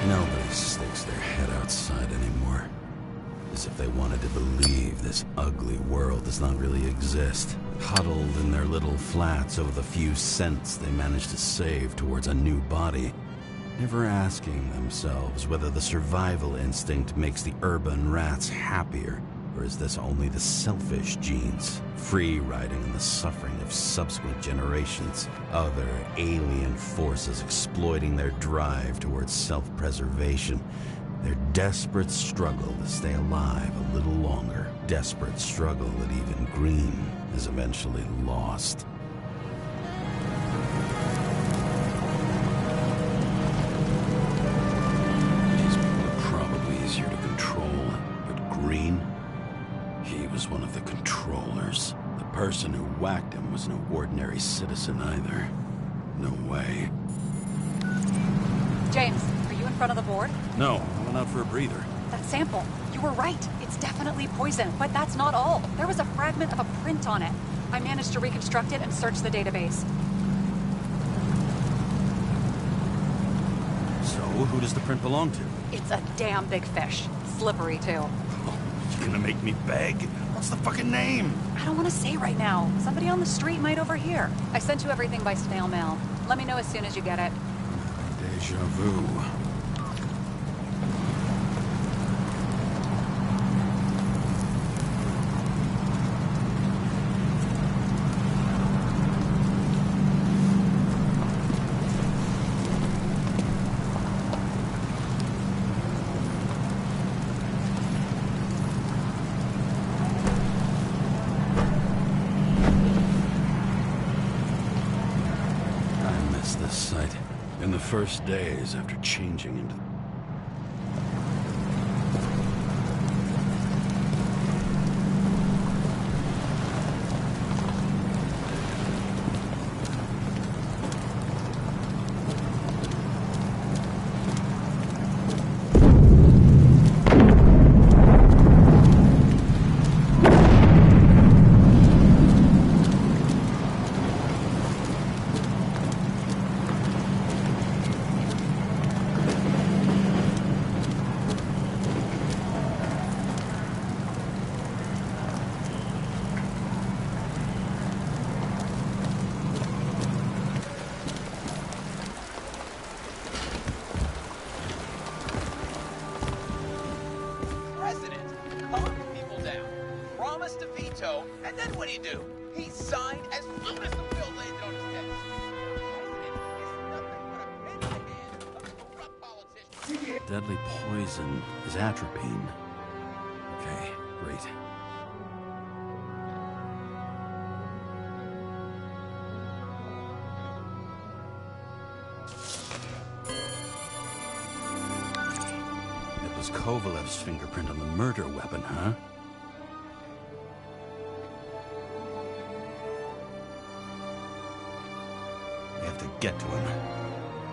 Nobody sticks their head outside anymore. As if they wanted to believe this ugly world does not really exist. Huddled in their little flats over the few cents they managed to save towards a new body. Never asking themselves whether the survival instinct makes the urban rats happier, or is this only the selfish genes, free riding in the suffering of subsequent generations, other alien forces exploiting their drive towards self-preservation, their desperate struggle to stay alive a little longer, desperate struggle that even Green is eventually lost. Easier to control, but Green, he was one of the controllers. The person who whacked him was no ordinary citizen either. No way. James, are you in front of the board? No, I went out for a breather. That sample. You were right. It's definitely poison, but that's not all. There was a fragment of a print on it. I managed to reconstruct it and search the database. So, who does the print belong to? It's a damn big fish. Slippery, too. Oh, you gonna make me beg? What's the fucking name? I don't want to say right now. Somebody on the street might overhear. I sent you everything by snail mail. Let me know as soon as you get it. Deja vu. In the first days after changing into... And then what'd he do? He signed as soon as the bill landed on his desk. President is nothing but a pen in the hand Deadly poison is atropine. Okay, great. It was Kovalev's fingerprint on the murder weapon, huh? We have to get to him.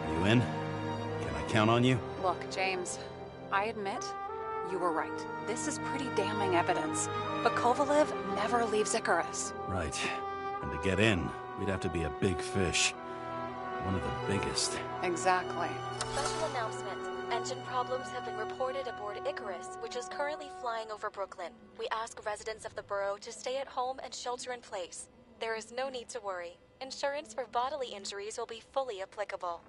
Are you in? Can I count on you? Look, James, I admit, you were right. This is pretty damning evidence. But Kovalev never leaves Icarus. Right. And to get in, we'd have to be a big fish. One of the biggest. Exactly. Special announcement. Engine problems have been reported aboard Icarus, which is currently flying over Brooklyn. We ask residents of the borough to stay at home and shelter in place. There is no need to worry. Insurance for bodily injuries will be fully applicable.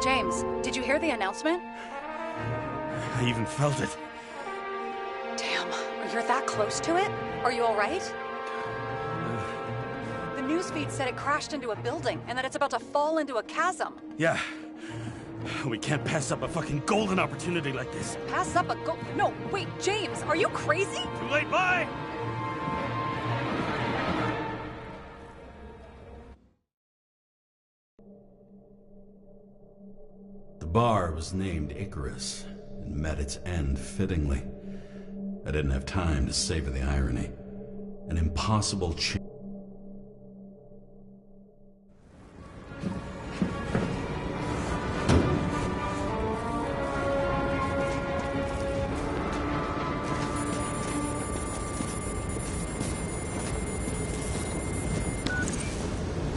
James, did you hear the announcement? I even felt it. Damn, you're that close to it? Are you alright? The newsfeed said it crashed into a building and that it's about to fall into a chasm. Yeah. We can't pass up a fucking golden opportunity like this. Pass up a No, wait, James, are you crazy? Too late, bye! The bar was named Icarus and met its end fittingly. I didn't have time to savor the irony. An impossible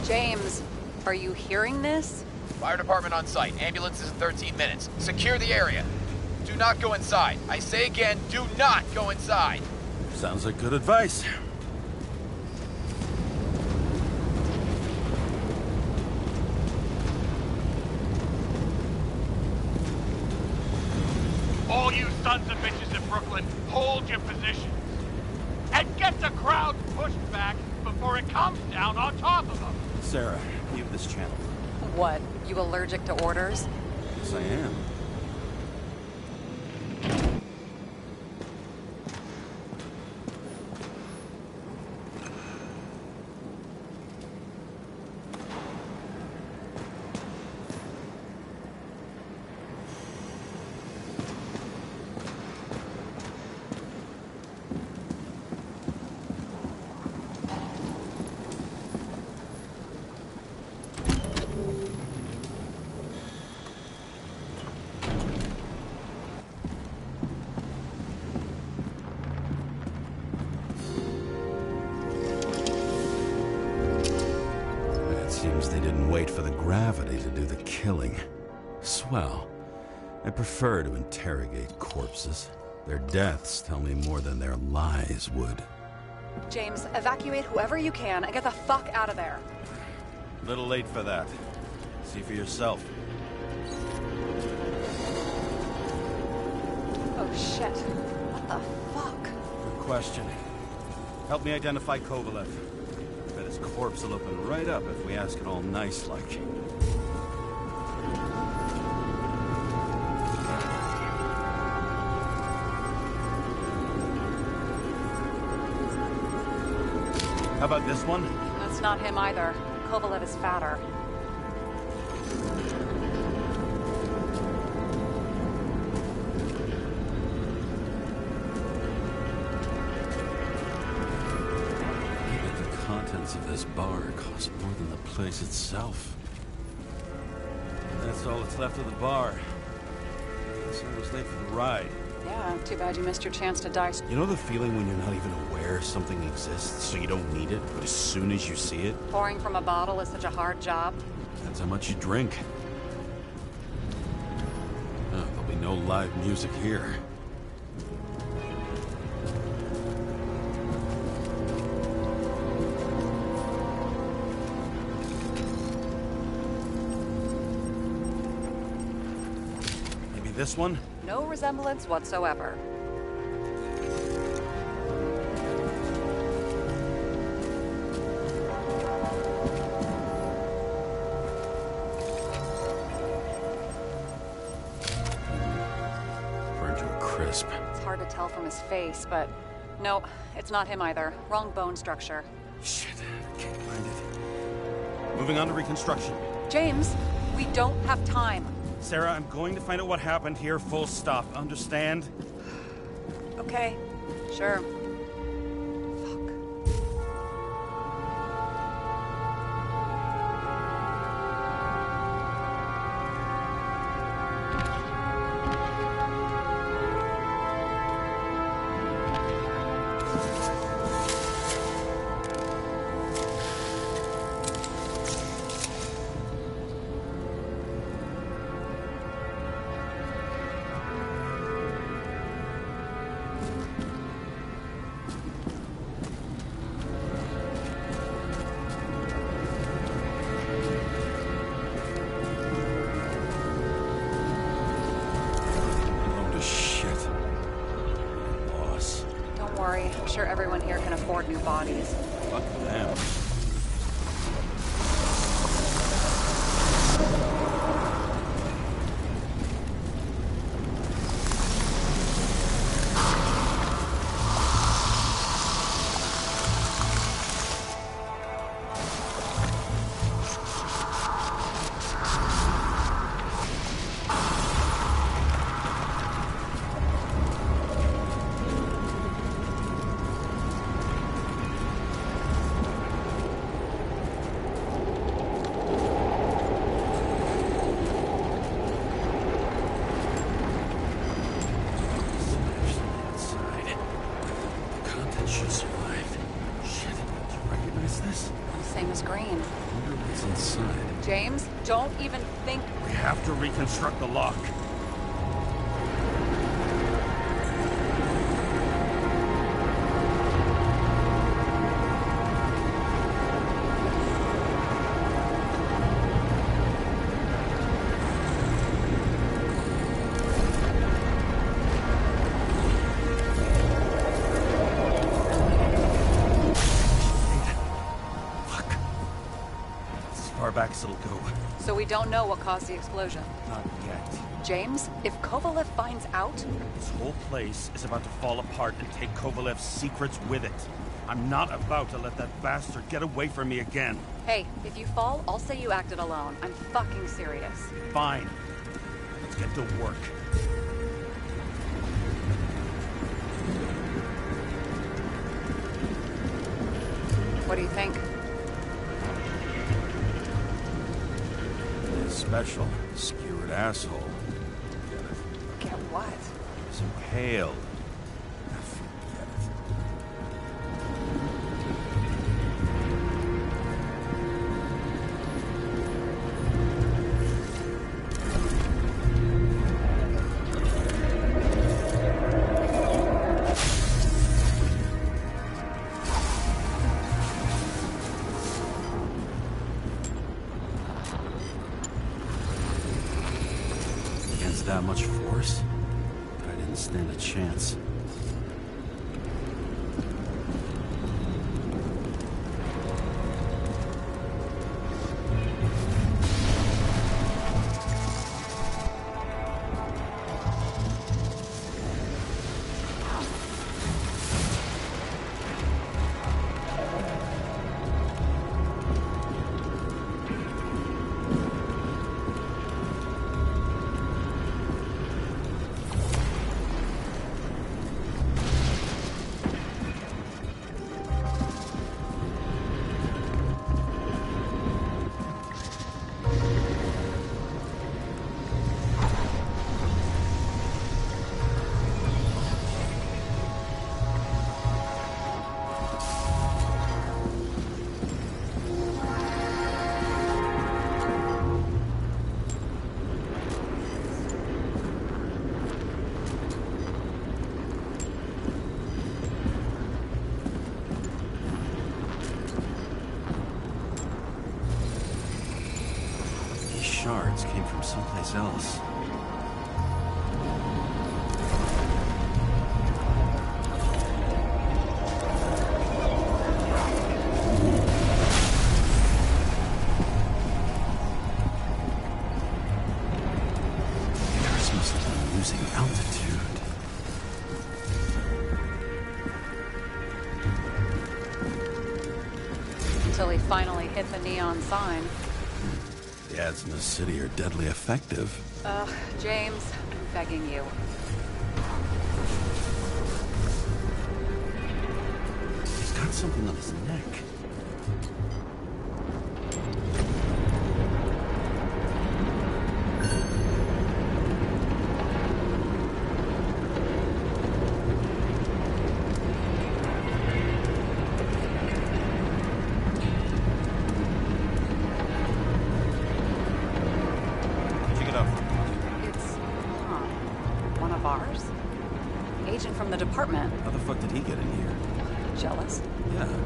James, are you hearing this? Fire department on site. Ambulances in 13 minutes. Secure the area. Do not go inside. I say again, do not go inside. Sounds like good advice. All you sons of bitches in Brooklyn, hold your positions. And get the crowd pushed back before it comes down on top of them. Sarah, leave this channel. What, you allergic to orders? Yes, I am. Seems they didn't wait for the gravity to do the killing. Swell. I prefer to interrogate corpses. Their deaths tell me more than their lies would. James, evacuate whoever you can and get the fuck out of there. Little late for that. See for yourself. Oh shit. What the fuck? Good question. Help me identify Kovalev. Bet his corpse will open right up if we ask it all nice-like. How about this one? That's not him either. Kovalev is fatter. Of this bar costs more than the place itself. And that's all that's left of the bar. Guess I was late for the ride. Yeah, too bad you missed your chance to die. You know the feeling when you're not even aware something exists, so you don't need it, but as soon as you see it? Pouring from a bottle is such a hard job. That's how much you drink. Oh, there'll be no live music here. This one? No resemblance whatsoever. hard to tell from his face, but no, it's not him either. Wrong bone structure. Shit, can't find it. Moving on to reconstruction. James, we don't have time. Sarah, I'm going to find out what happened here, full stop. Understand? Okay, sure. I'm sure everyone here can afford new bodies. Fuck them. Same as green. I wonder what's inside. James, don't even think... We have to reconstruct the lock. Back as it'll go. So we don't know what caused the explosion? Not yet. James, if Kovalev finds out... This whole place is about to fall apart and take Kovalev's secrets with it. I'm not about to let that bastard get away from me again. Hey, if you fall, I'll say you acted alone. I'm fucking serious. Fine. Let's get to work. What do you think? Special, skewered asshole. Get what? So pale. Forget it. That much force? I didn't stand a chance. Shards came from someplace else. Cars must have been losing altitude. Until he finally hit the neon sign. The ads in the city are deadly effective. Ugh, James, I'm begging you. He's got something on his neck. Agent from the department. How the fuck did he get in here? Jealous? Yeah, a little.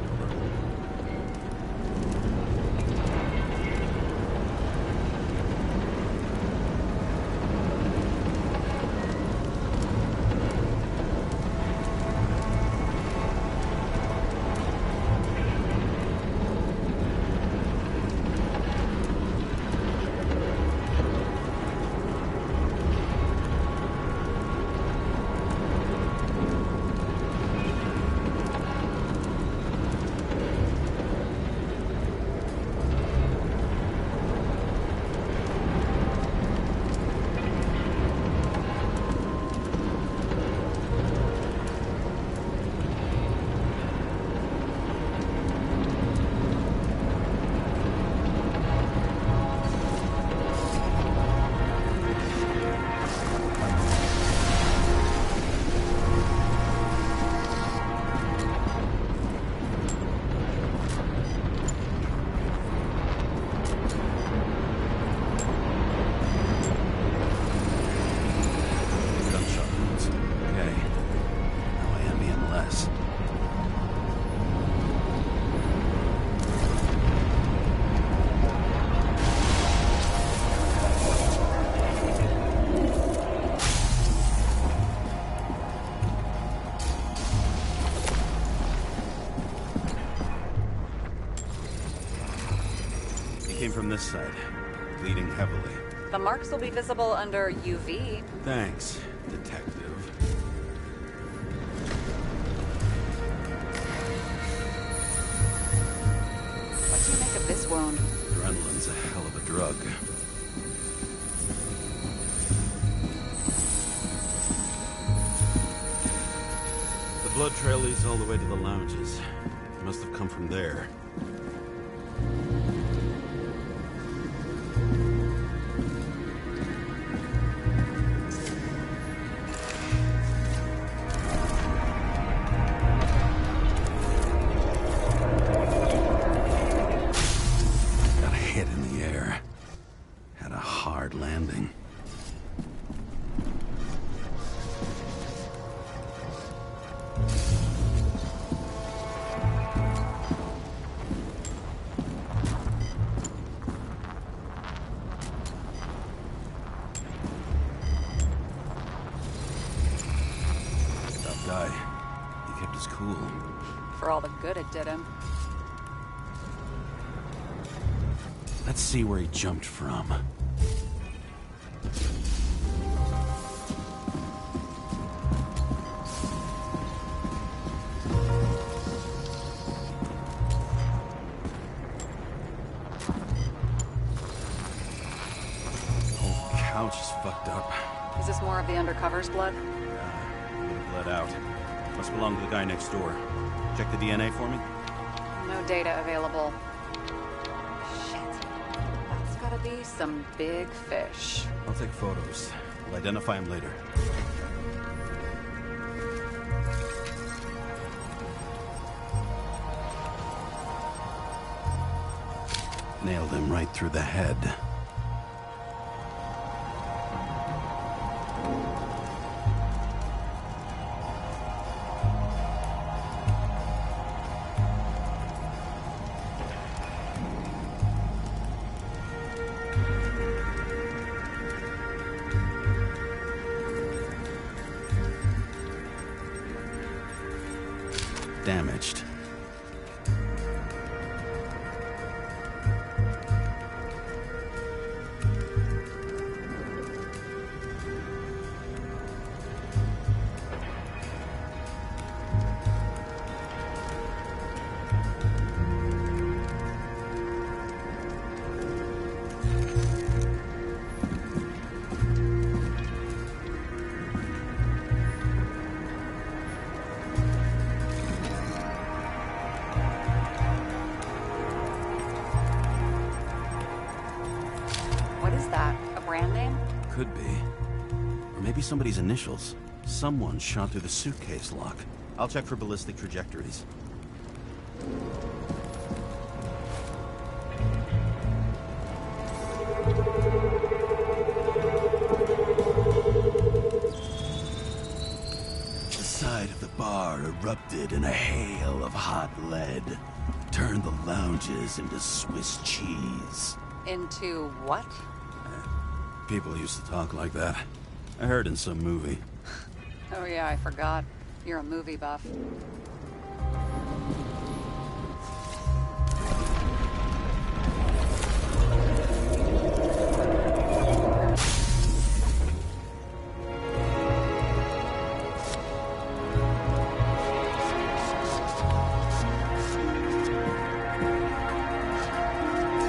Came from this side, bleeding heavily. The marks will be visible under UV. Thanks, detective. What do you make of this wound? Adrenaline's a hell of a drug. The blood trail leads all the way to the lounges. It must have come from there. Landing. Tough guy. He kept his cool. For all the good it did him. Let's see where he jumped from. Couch is fucked up. Is this more of the undercover's blood? Yeah, a little bled out. Must belong to the guy next door. Check the DNA for me? No data available. Shit. That's gotta be some big fish. I'll take photos. We'll identify him later. Nailed him right through the head. Damaged. brand name? Could be. Or maybe somebody's initials. Someone shot through the suitcase lock. I'll check for ballistic trajectories. The side of the bar erupted in a hail of hot lead. Turned the lounges into Swiss cheese. Into what? People used to talk like that. I heard in some movie. Oh yeah, I forgot. You're a movie buff.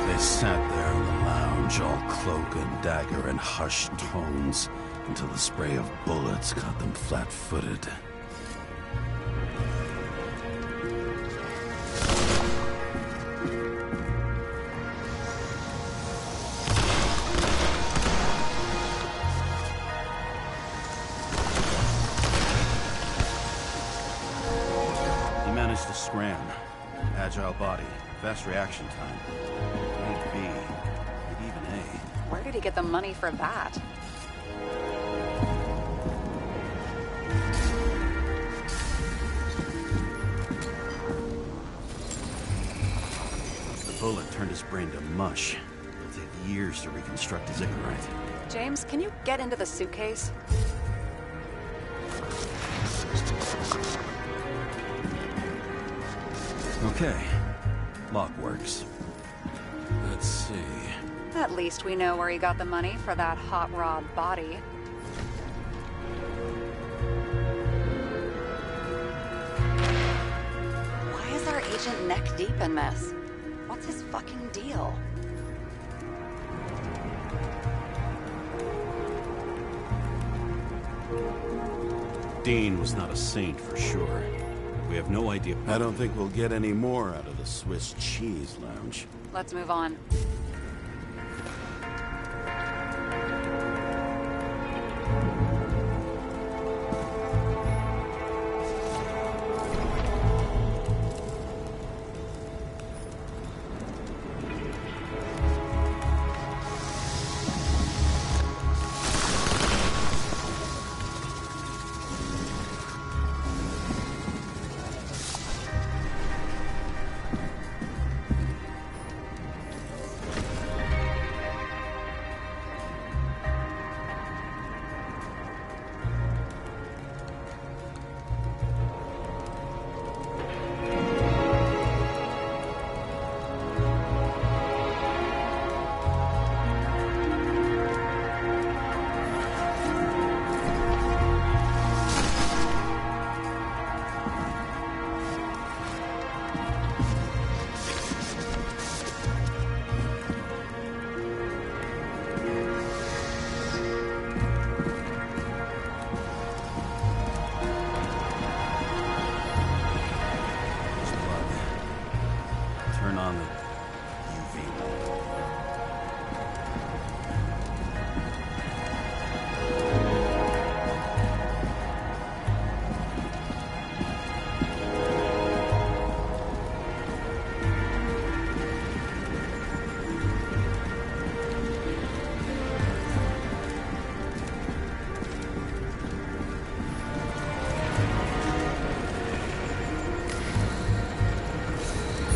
They sat there in the lounge, all cloak and dagger and hushed tones, until the spray of bullets caught them flat-footed. He managed to scram. Agile body, fast reaction time. Grade B, maybe even A. Where did he get the money for that? The bullet turned his brain to mush. It'll take years to reconstruct his ignorant. James, can you get into the suitcase? Okay. Lock works. Let's see. At least we know where he got the money for that hot rod body. Why is our agent neck deep in this? What's his fucking deal? Dean was not a saint for sure. We have no idea. I don't think we'll get any more out of the Swiss cheese lounge. Let's move on. Turn on the UV light.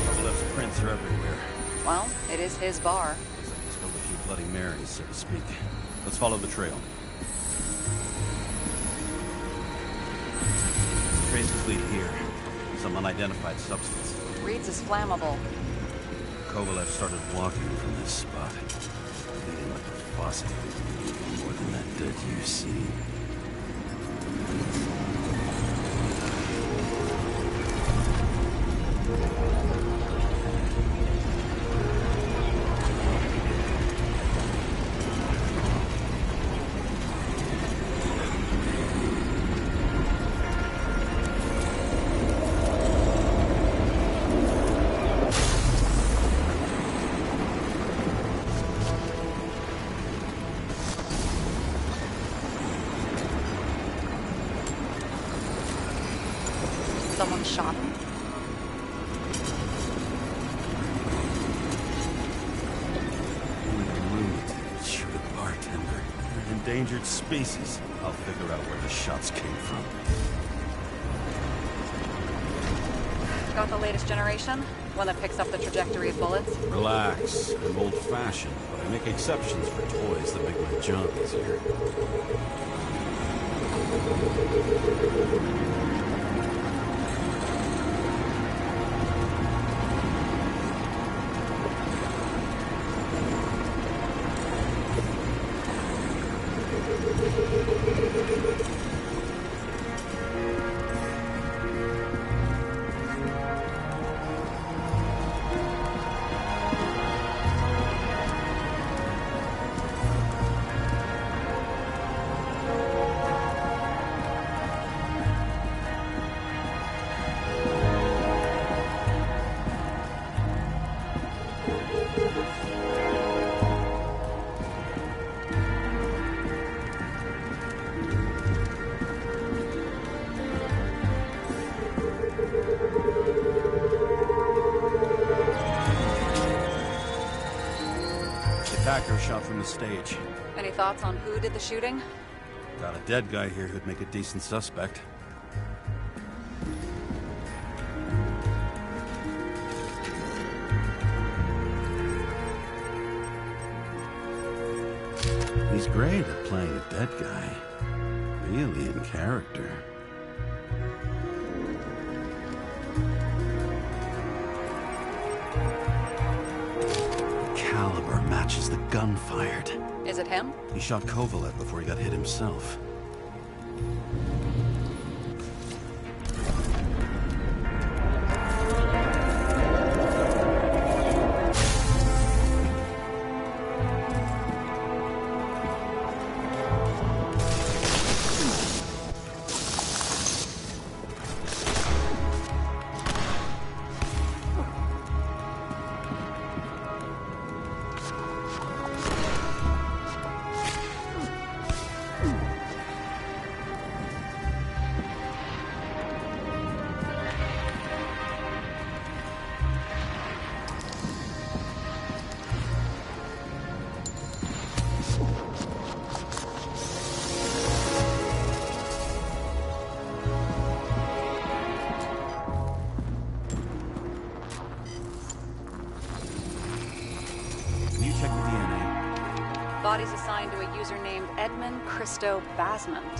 Kovalev's prints are everywhere. Well, it is his bar. Looks like he's spilled a few Bloody Marys, so to speak. Let's follow the trail. Traces lead here. Some unidentified substance. Reed's is flammable. Kovalev started walking from this spot. Bleeding like a faucet. More than that dirt you see. endangered species. I'll figure out where the shots came from. Got the latest generation? One that picks up the trajectory of bullets? Relax. I'm old-fashioned, but I make exceptions for toys that make my job easier. Attacker shot from the stage. Any thoughts on who did the shooting? Got a dead guy here who'd make a decent suspect. He's great at playing a dead guy. Really in character. Caliber matches the gun fired. Is it him? He shot Kovalev before he got hit himself. Body's assigned to a user named Edmund Christo Basment.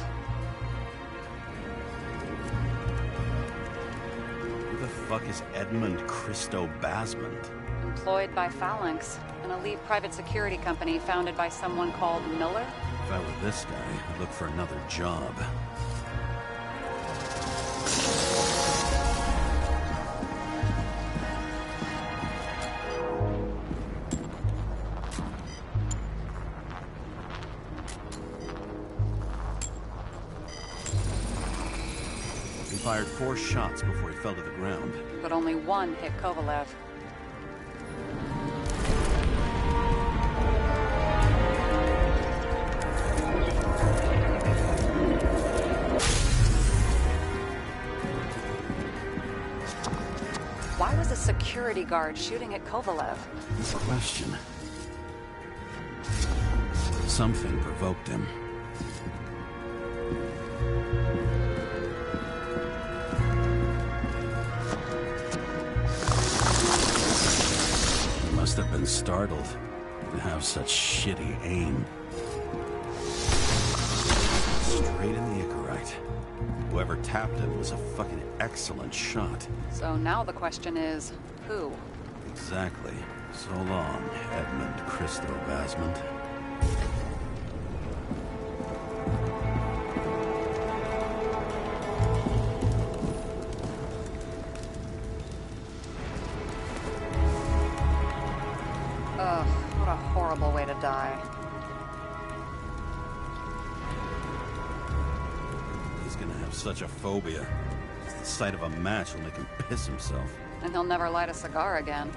Who the fuck is Edmund Christo Basment? Employed by Phalanx, an elite private security company founded by someone called Miller. If I were this guy, I'd look for another job. He fired 4 shots before he fell to the ground. But only one hit Kovalev. Why was a security guard shooting at Kovalev? Good question. Something provoked him. He must have been startled to have such shitty aim. Straight in the Icarite. Whoever tapped him was a fucking excellent shot. So now the question is, who? Exactly. So long, Edmund Christo Basment. Ugh, what a horrible way to die. He's gonna have such a phobia. Just the sight of a match will make him piss himself. And he'll never light a cigar again.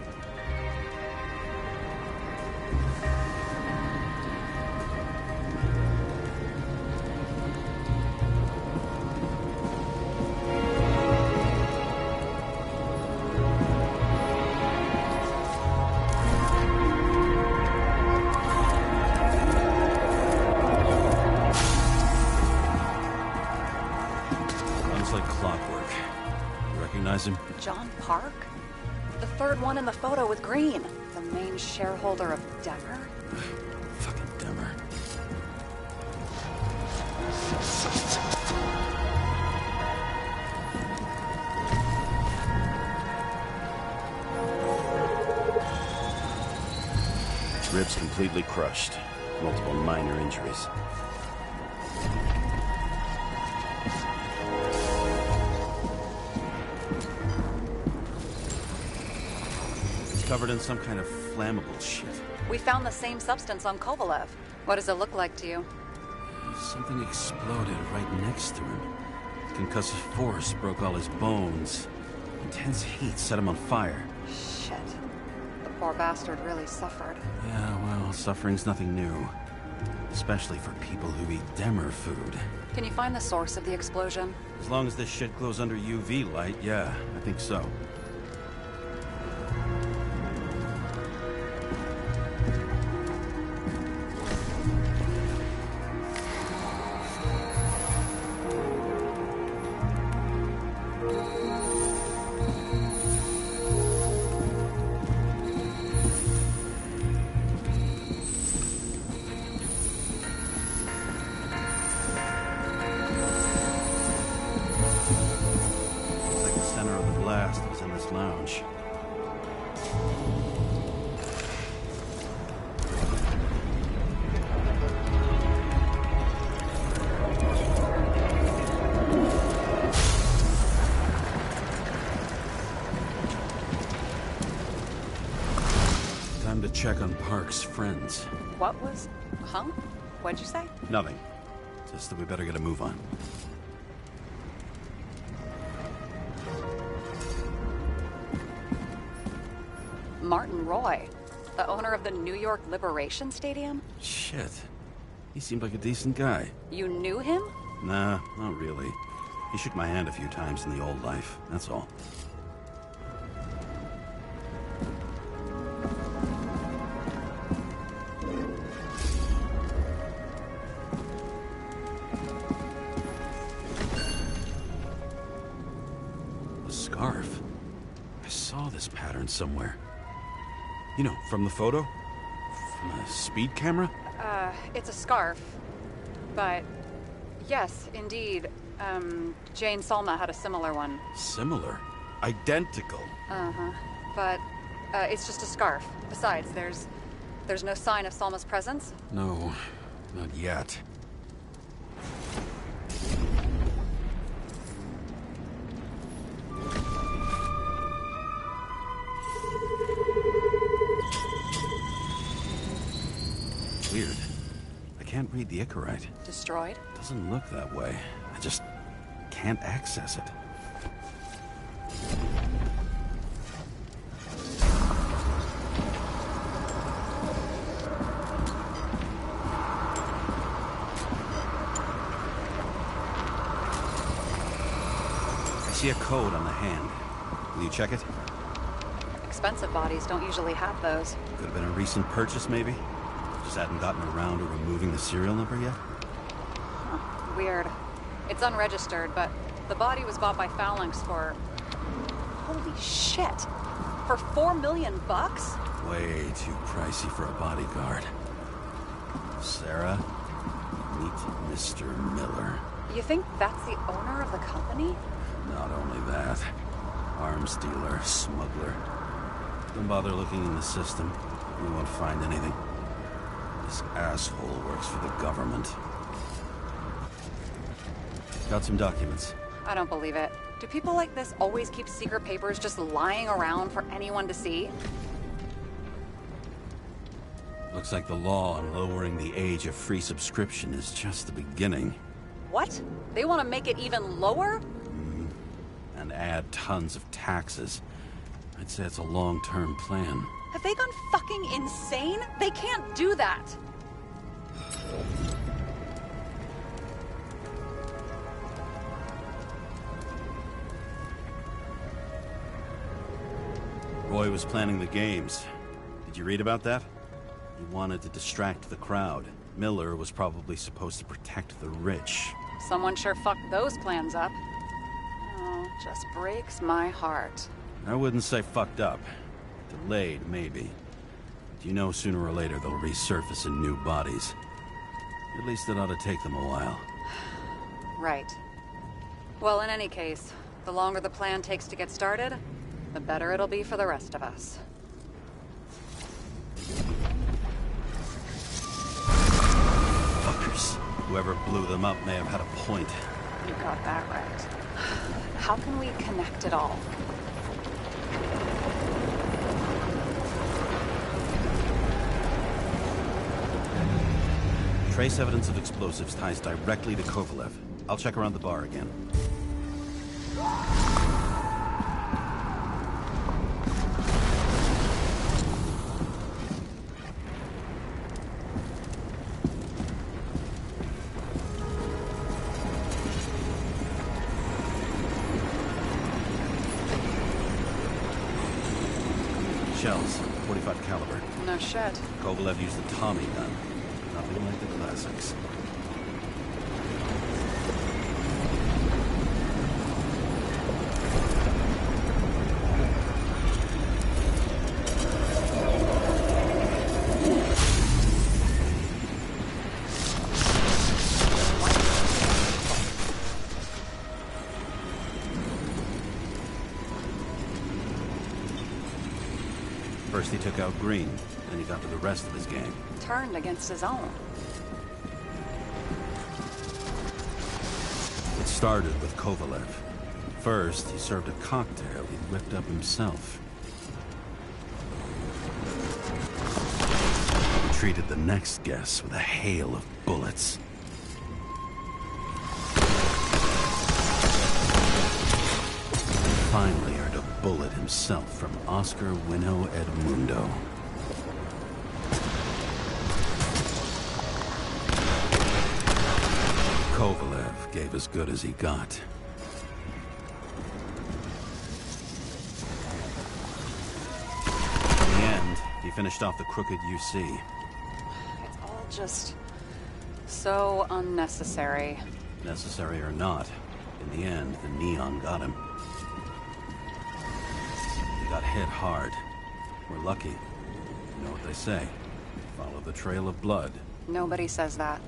one in the photo with green. The main shareholder of Demer? Fucking Demer. Ribs completely crushed. Multiple minor injuries. It's covered in some kind of flammable shit. We found the same substance on Kovalev. What does it look like to you? Something exploded right next to him. Concussive force broke all his bones. Intense heat set him on fire. Shit. The poor bastard really suffered. Yeah, well, suffering's nothing new. Especially for people who eat Demer food. Can you find the source of the explosion? As long as this shit glows under UV light, yeah, I think so. Was in this lounge. Time to check on Park's friends. What was... Huh? What'd you say? Nothing. Just that we better get a move on. Martin Roy, the owner of the New York Liberation Stadium? Shit. He seemed like a decent guy. You knew him? Nah, not really. He shook my hand a few times in the old life, that's all. A scarf? I saw this pattern somewhere. You know, from the photo? From a speed camera? It's a scarf. But, yes, indeed. Jane Salma had a similar one. Similar? Identical? Uh-huh. But, it's just a scarf. Besides, there's no sign of Salma's presence? No, not yet. Weird. I can't read the Icarite. Destroyed? Doesn't look that way. I just can't access it. I see a code on the hand. Will you check it? Expensive bodies don't usually have those. Could have been a recent purchase, maybe? Just hadn't gotten around to removing the serial number yet? Huh. Weird. It's unregistered, but the body was bought by Phalanx for... Holy shit! For $4 million bucks? Way too pricey for a bodyguard. Sarah, meet Mr. Miller. You think that's the owner of the company? Not only that. Arms dealer, smuggler. Don't bother looking in the system. You won't find anything. This asshole works for the government. Got some documents. I don't believe it. Do people like this always keep secret papers just lying around for anyone to see? Looks like the law on lowering the age of free subscription is just the beginning. What? They want to make it even lower? And add tons of taxes. I'd say it's a long-term plan. Have they gone fucking insane? They can't do that! Roy was planning the games. Did you read about that? He wanted to distract the crowd. Miller was probably supposed to protect the rich. Someone sure fucked those plans up. Oh, just breaks my heart. I wouldn't say fucked up. Delayed, maybe. But you know sooner or later they'll resurface in new bodies. At least it ought to take them a while. Right. Well, in any case, the longer the plan takes to get started, the better it'll be for the rest of us. Fuckers. Whoever blew them up may have had a point. You got that right. How can we connect it all? Trace evidence of explosives ties directly to Kovalev. I'll check around the bar again. Shells, 45 caliber. No shit. Kovalev used a Tommy gun. Nothing like the classics. First he took out Green, then he got to the rest of his gang. Turned against his own. It started with Kovalev. First, he served a cocktail he'd whipped up himself. He treated the next guest with a hail of bullets. Finally earned a bullet himself from Oscar Wino Edmundo. Kovalev gave as good as he got. In the end, he finished off the crooked UC. It's all just so unnecessary. Necessary or not, in the end, the neon got him. He got hit hard. We're lucky. You know what they say. Follow the trail of blood. Nobody says that.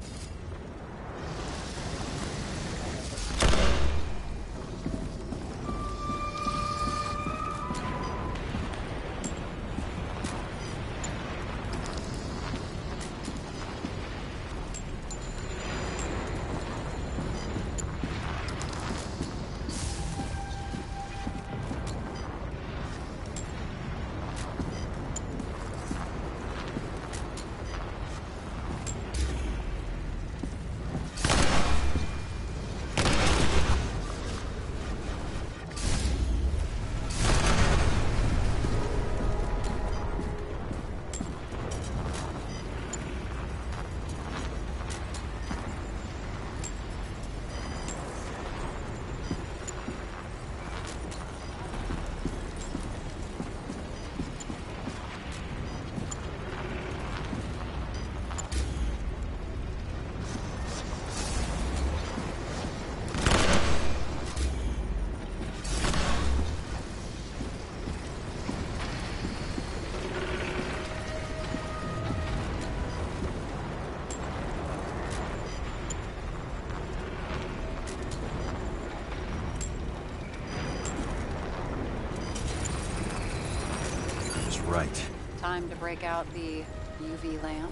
Right. Time to break out the UV lamp.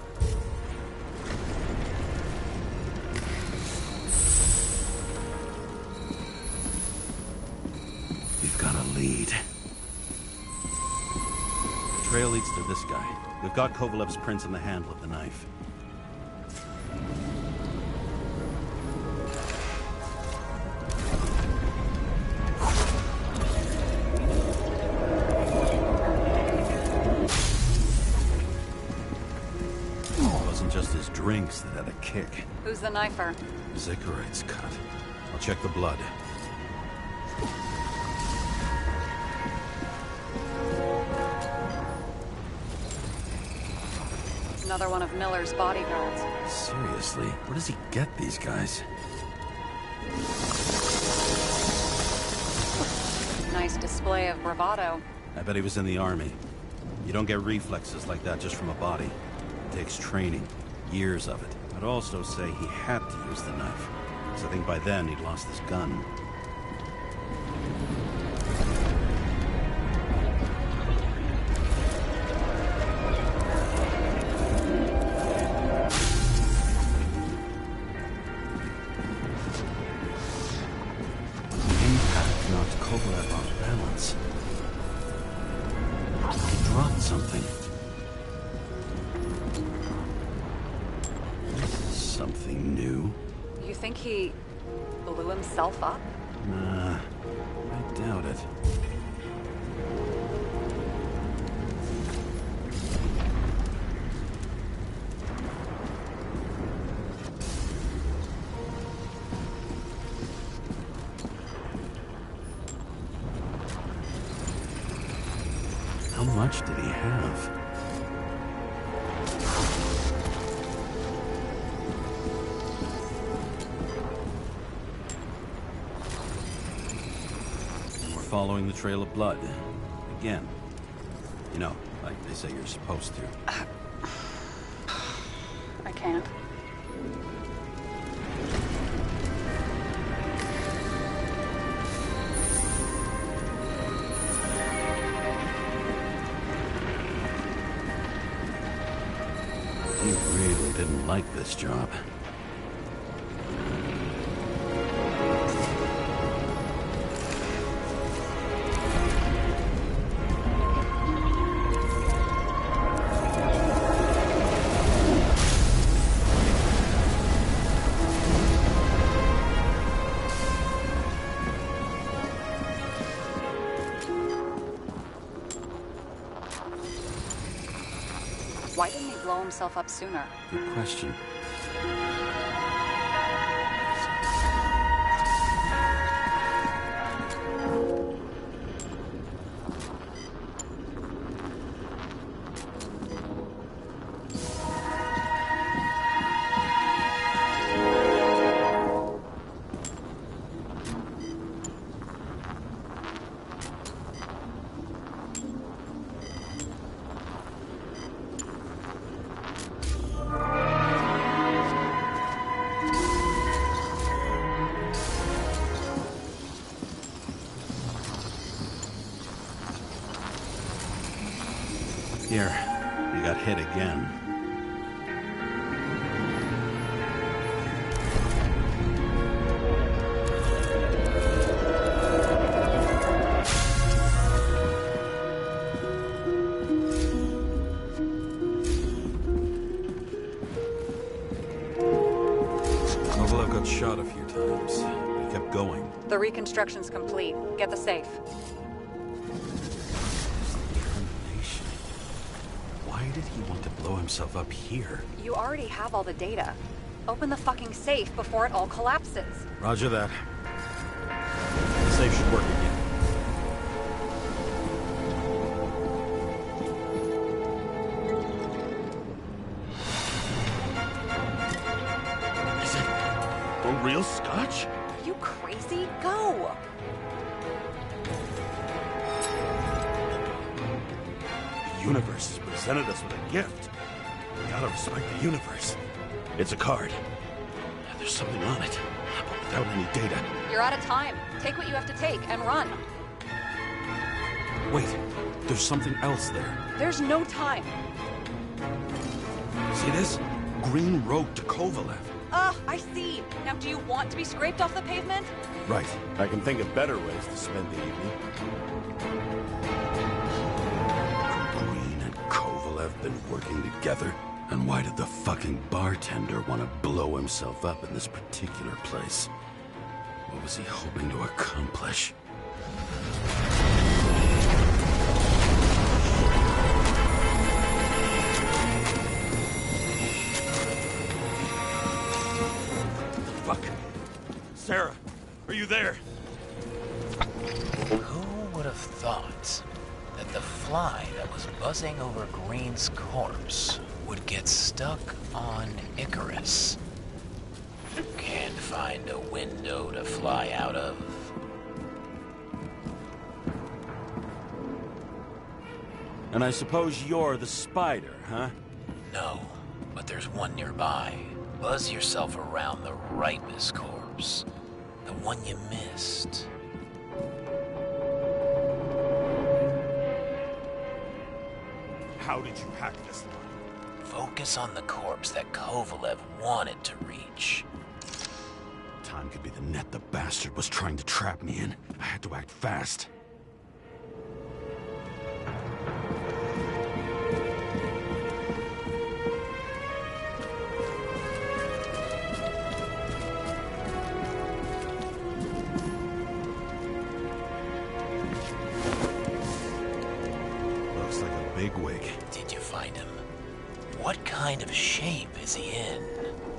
We've got a lead. The trail leads to this guy. We've got Kovalev's prints in the handle of the knife. Just his drinks that had a kick. Who's the knifer? Zickerite's cut. I'll check the blood. Another one of Miller's bodyguards. Seriously, where does he get these guys? Nice display of bravado. I bet he was in the army. You don't get reflexes like that just from a body. It takes training, years of it. I'd also say he had to use the knife, because I think by then he'd lost his gun. Something. Something new? You think he blew himself up? Nah, I doubt it. How much did he have? We're following the trail of blood. Again. You know, like they say you're supposed to. I can't. He really didn't like this job. Why didn't he blow himself up sooner? Good question. Here, you got hit again. Kovalev got shot a few times. He kept going. The reconstruction's complete. Get the safe. Why did he want to blow himself up here? You already have all the data. Open the fucking safe before it all collapses. Roger that. The safe should work again. Is it a real scotch? Are you crazy? Go! The universe has presented us with a gift. We gotta respect the universe. It's a card. There's something on it, but without any data. You're out of time. Take what you have to take and run. Wait, there's something else there. There's no time. See this? Green road to Kovalev. I see. Now, do you want to be scraped off the pavement? Right. I can think of better ways to spend the evening. Green and Kovalev been working together? And why did the fucking bartender want to blow himself up in this particular place? What was he hoping to accomplish? Fuck. Sarah, are you there? Who would have thought that the fly that was buzzing over Green's corpse would get stuck on Icarus? Can't find a window to fly out of. And I suppose you're the spider, huh? No, but there's one nearby. Buzz yourself around the Ripus corpse. The one you missed. How did you hack this one? Focus on the corpse that Kovalev wanted to reach. Time could be the net the bastard was trying to trap me in. I had to act fast. Looks like a bigwig. Did you find him? What kind of shape is he in?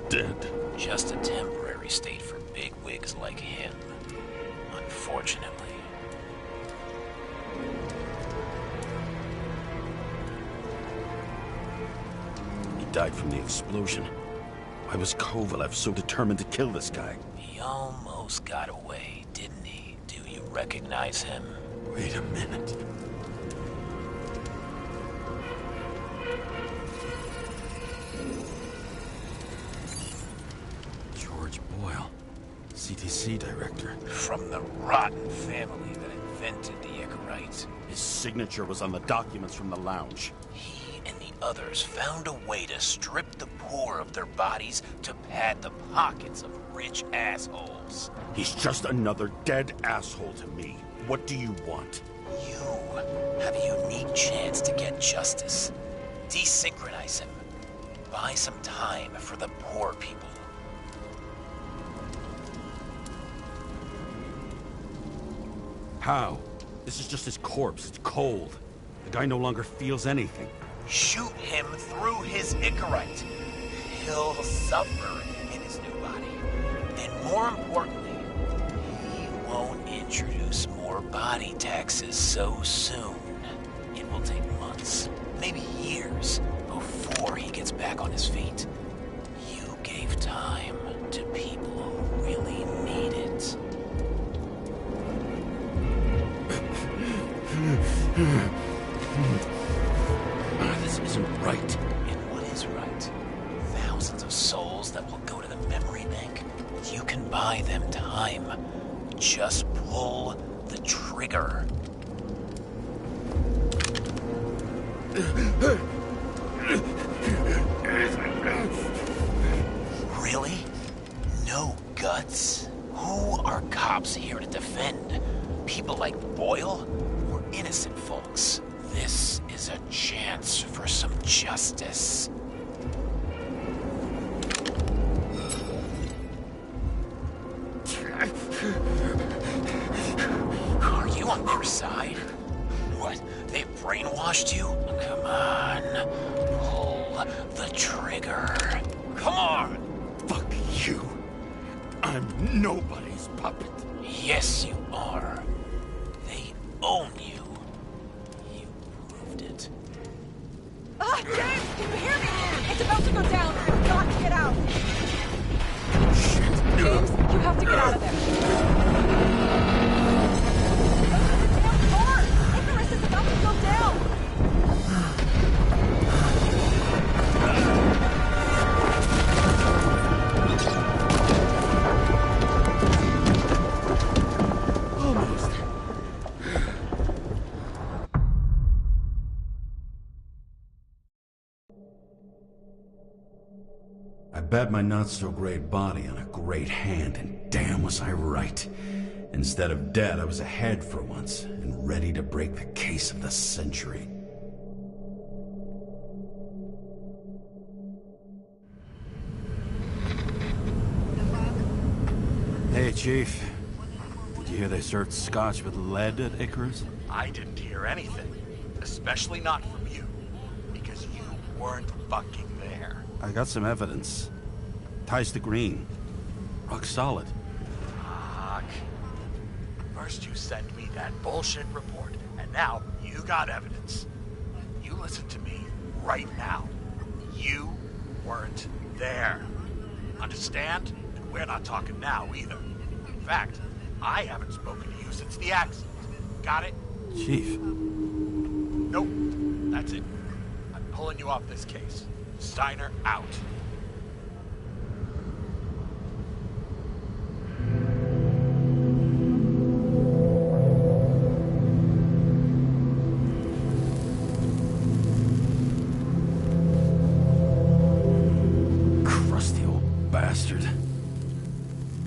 Dead. Just a temporary state for bigwigs like him, unfortunately. He died from the explosion. Why was Kovalev so determined to kill this guy? He almost got away, didn't he? Do you recognize him? Wait a minute. George Boyle, CTC director. From the rotten family that invented the Icarite. His signature was on the documents from the lounge. He and the others found a way to strip the poor of their bodies to pad the pockets of rich assholes. He's just another dead asshole to me. What do you want? You have a unique chance to get justice. Desynchronize him. Buy some time for the poor people. How? This is just his corpse. It's cold. The guy no longer feels anything. Shoot him through his Icarite. He'll suffer in his new body. And more importantly, he won't introduce more body taxes so soon. It will take months, maybe years, before he gets back on his feet. You gave time to people who really need it. This isn't right. And what is right? Thousands of souls that will go to the memory bank. You can buy them time. Just pull the trigger. Really? No guts? Who are cops here to defend? People like Boyle or innocent folks? This is a chance for some justice. Are you on their side? What? They brainwashed you? Come on. Pull the trigger. Come on! Fuck you. I'm nobody's puppet. Yes, you are. They own you. You proved it. Ah, James! Can you hear me? It's about to go down. I've got to get out. Shit. James, you have to get out of there. Open the damn door! Icarus is about to go down! Almost. I bet my not-so-great body on a great hand, and damn was I right. Instead of dead, I was ahead for once, and ready to break the case of the century. Hey, Chief. Did you hear they served scotch with lead at Icarus? I didn't hear anything. Especially not from you. Because you weren't fucking there. I got some evidence. Ties to Green. Rock solid. Fuck. First you send me that bullshit report, and now you got evidence. You listen to me right now. You weren't there. Understand? And we're not talking now either. In fact, I haven't spoken to you since the accident. Got it? Chief. Nope. That's it. I'm pulling you off this case. Steiner out. Crusty old bastard.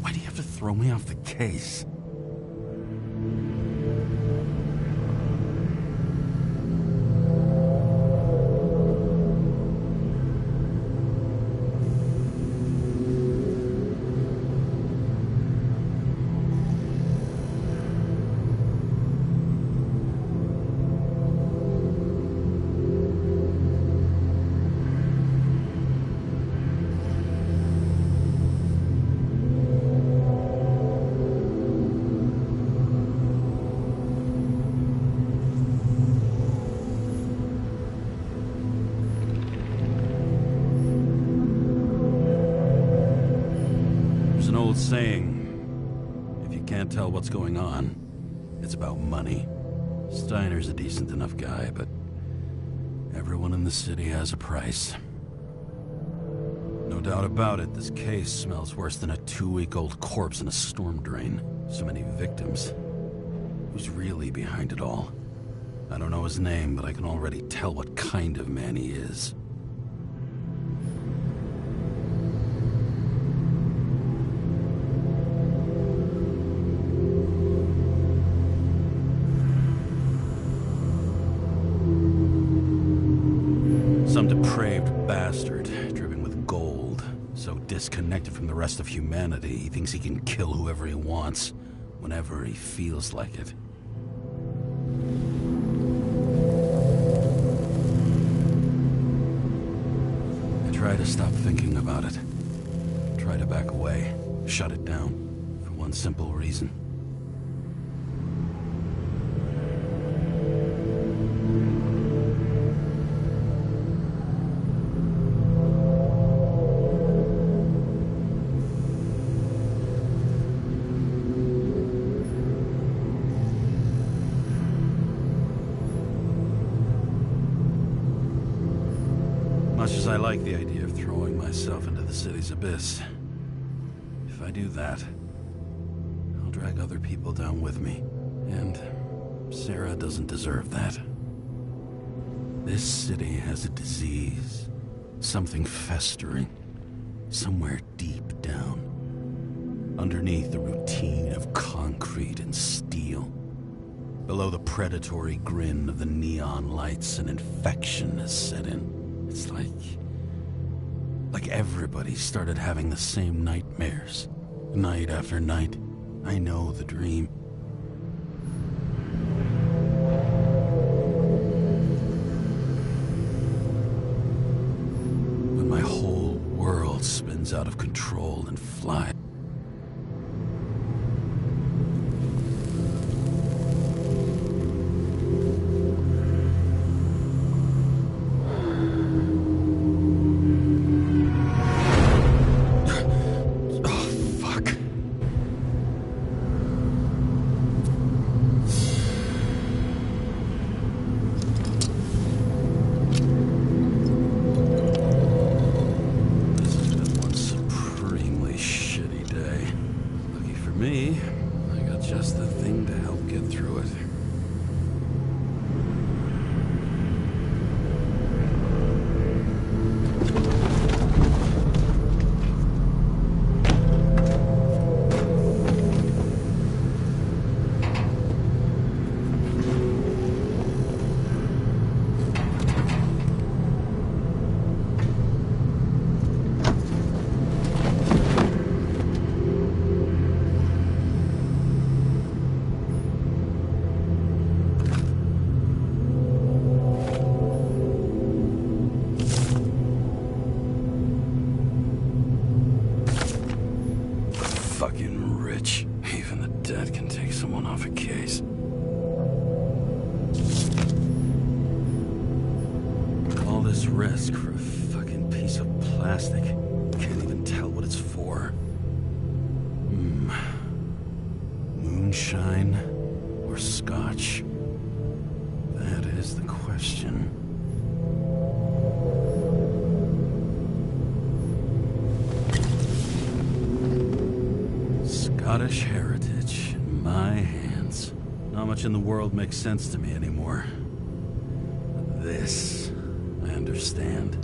Why do you have to throw me off the case? Saying, if you can't tell what's going on, it's about money. Steiner's a decent enough guy, but everyone in the city has a price. No doubt about it, this case smells worse than a 2-week-old corpse in a storm drain. So many victims. Who's really behind it all? I don't know his name, but I can already tell what kind of man he is. Some depraved bastard, dripping with gold, so disconnected from the rest of humanity, he thinks he can kill whoever he wants, whenever he feels like it. I try to stop thinking about it. Try to back away, shut it down, for one simple reason. Much as I like the idea of throwing myself into the city's abyss, if I do that, I'll drag other people down with me. And Sarah doesn't deserve that. This city has a disease, something festering, somewhere deep down, underneath the routine of concrete and steel. Below the predatory grin of the neon lights, an infection has set in. It's like everybody started having the same nightmares, night after night. I know the dream. When my whole world spins out of control and flies. Me, I got just the thing to help get through it. Fucking rich. Even the dead can take someone off a case. All this risk for a fucking piece of plastic. Can't even tell what it's for. Moonshine or scotch? That is the question. Scottish heritage in my hands. Not much in the world makes sense to me anymore. But this, I understand.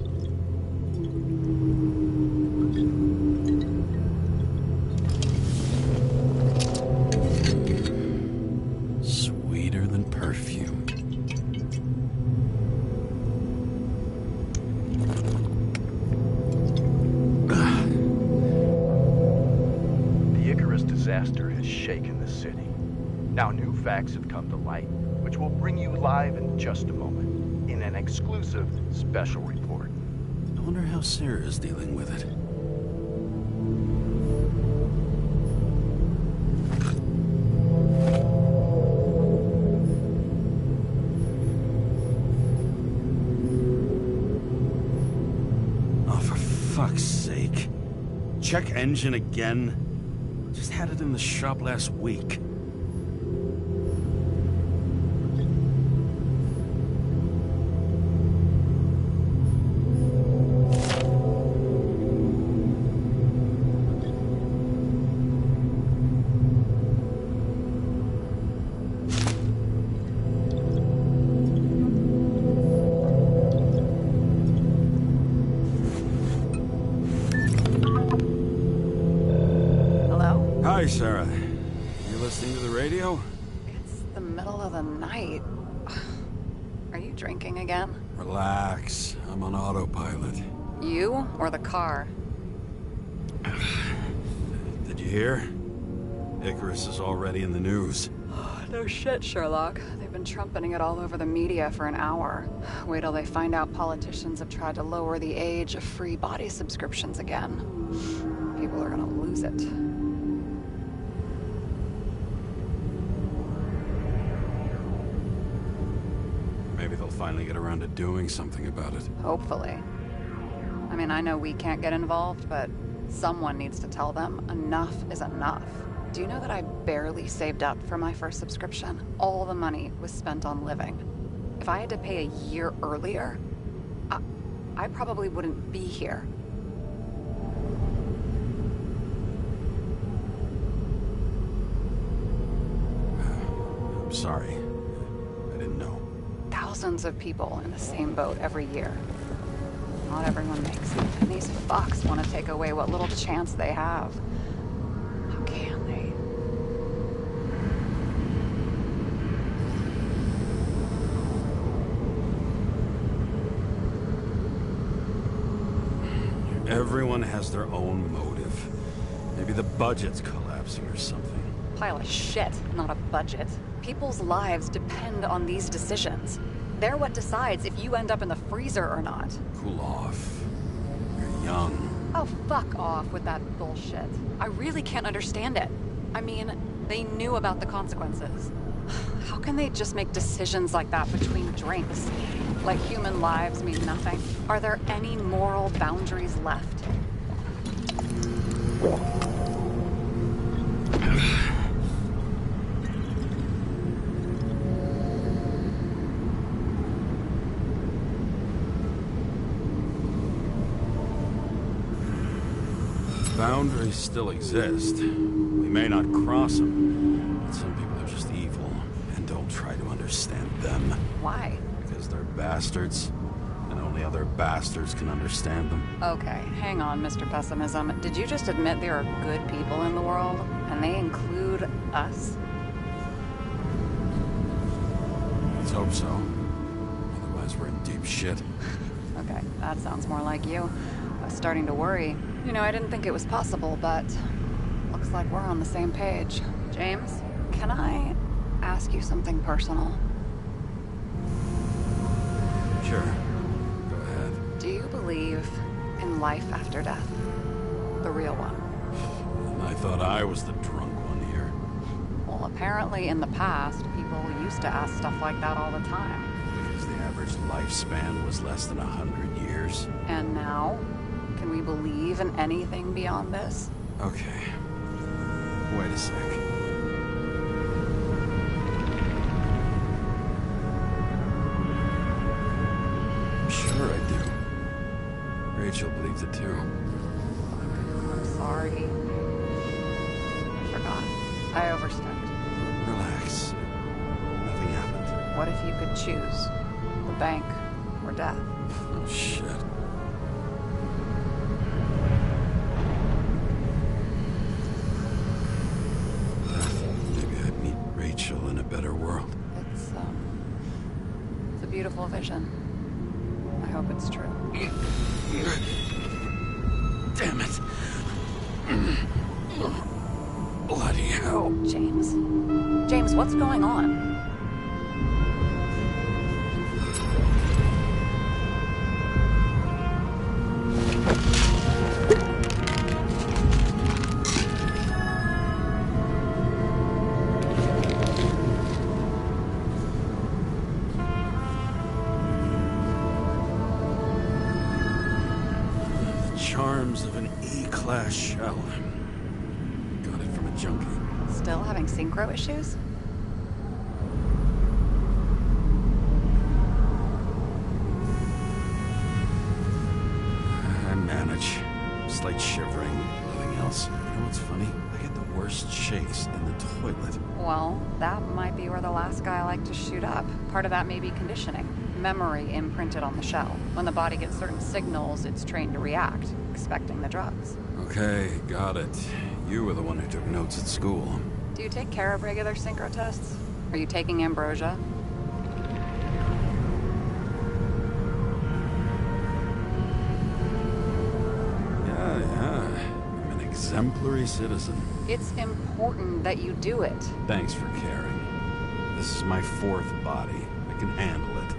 Sweeter than perfume. Disaster has shaken the city. Now new facts have come to light, which we'll bring you live in just a moment, in an exclusive special report. I wonder how Sarah is dealing with it. Oh, for fuck's sake. Check engine again? Just had it in the shop last week. Hi, Sarah. You listening to the radio? It's the middle of the night. Are you drinking again? Relax. I'm on autopilot. You or the car? Did you hear? Icarus is already in the news. No shit, Sherlock. They've been trumpeting it all over the media for an hour. Wait till they find out politicians have tried to lower the age of free body subscriptions again. People are gonna lose it. Maybe they'll finally get around to doing something about it. Hopefully. I mean, I know we can't get involved, but someone needs to tell them enough is enough. Do you know that I barely saved up for my first subscription? All the money was spent on living. If I had to pay a year earlier, I probably wouldn't be here. I'm sorry. I didn't know. Thousands of people in the same boat every year. Not everyone makes it, and these fucks want to take away what little chance they have. How can they? Everyone has their own motive. Maybe the budget's collapsing or something. Pile of shit, not a budget. People's lives depend on these decisions. They're what decides if you end up in the freezer or not. Cool off. You're young. Oh, fuck off with that bullshit. I really can't understand it. I mean, they knew about the consequences. How can they just make decisions like that between drinks? Like human lives mean nothing? Are there any moral boundaries left? Boundaries still exist. We may not cross them, but some people are just evil and don't try to understand them. Why? Because they're bastards, and only other bastards can understand them. Okay, hang on, Mr. Pessimism. Did you just admit there are good people in the world, and they include us? Let's hope so. Otherwise, we're in deep shit. Okay, that sounds more like you. I was starting to worry. You know, I didn't think it was possible, but looks like we're on the same page. James, can I ask you something personal? Sure. Go ahead. Do you believe in life after death? The real one? And I thought I was the drunk one here. Well, apparently in the past, people used to ask stuff like that all the time. Because the average lifespan was less than 100 years. And now? Can we believe in anything beyond this? Okay. Wait a sec. Sure I do. Rachel believes it too. I'm sorry. For forgot. I overstepped. Relax. Nothing happened. What if you could choose? The bank or death? Oh, shit. Maybe I'd meet Rachel in a better world. It's a beautiful vision. I hope it's true. Damn it. Bloody hell. James? James, what's going on? Charms of an E-class shell. Got it from a junkie. Still having synchro issues? I manage. Slight shivering, nothing else. You know what's funny? I get the worst shakes in the toilet. Well, that might be where the last guy liked to shoot up. Part of that may be conditioning. Memory imprinted on the shell. When the body gets certain signals, it's trained to react, expecting the drugs. Okay, got it. You were the one who took notes at school. Do you take care of regular synchro tests? Are you taking ambrosia? Yeah. I'm an exemplary citizen. It's important that you do it. Thanks for caring. This is my fourth body. I can handle it.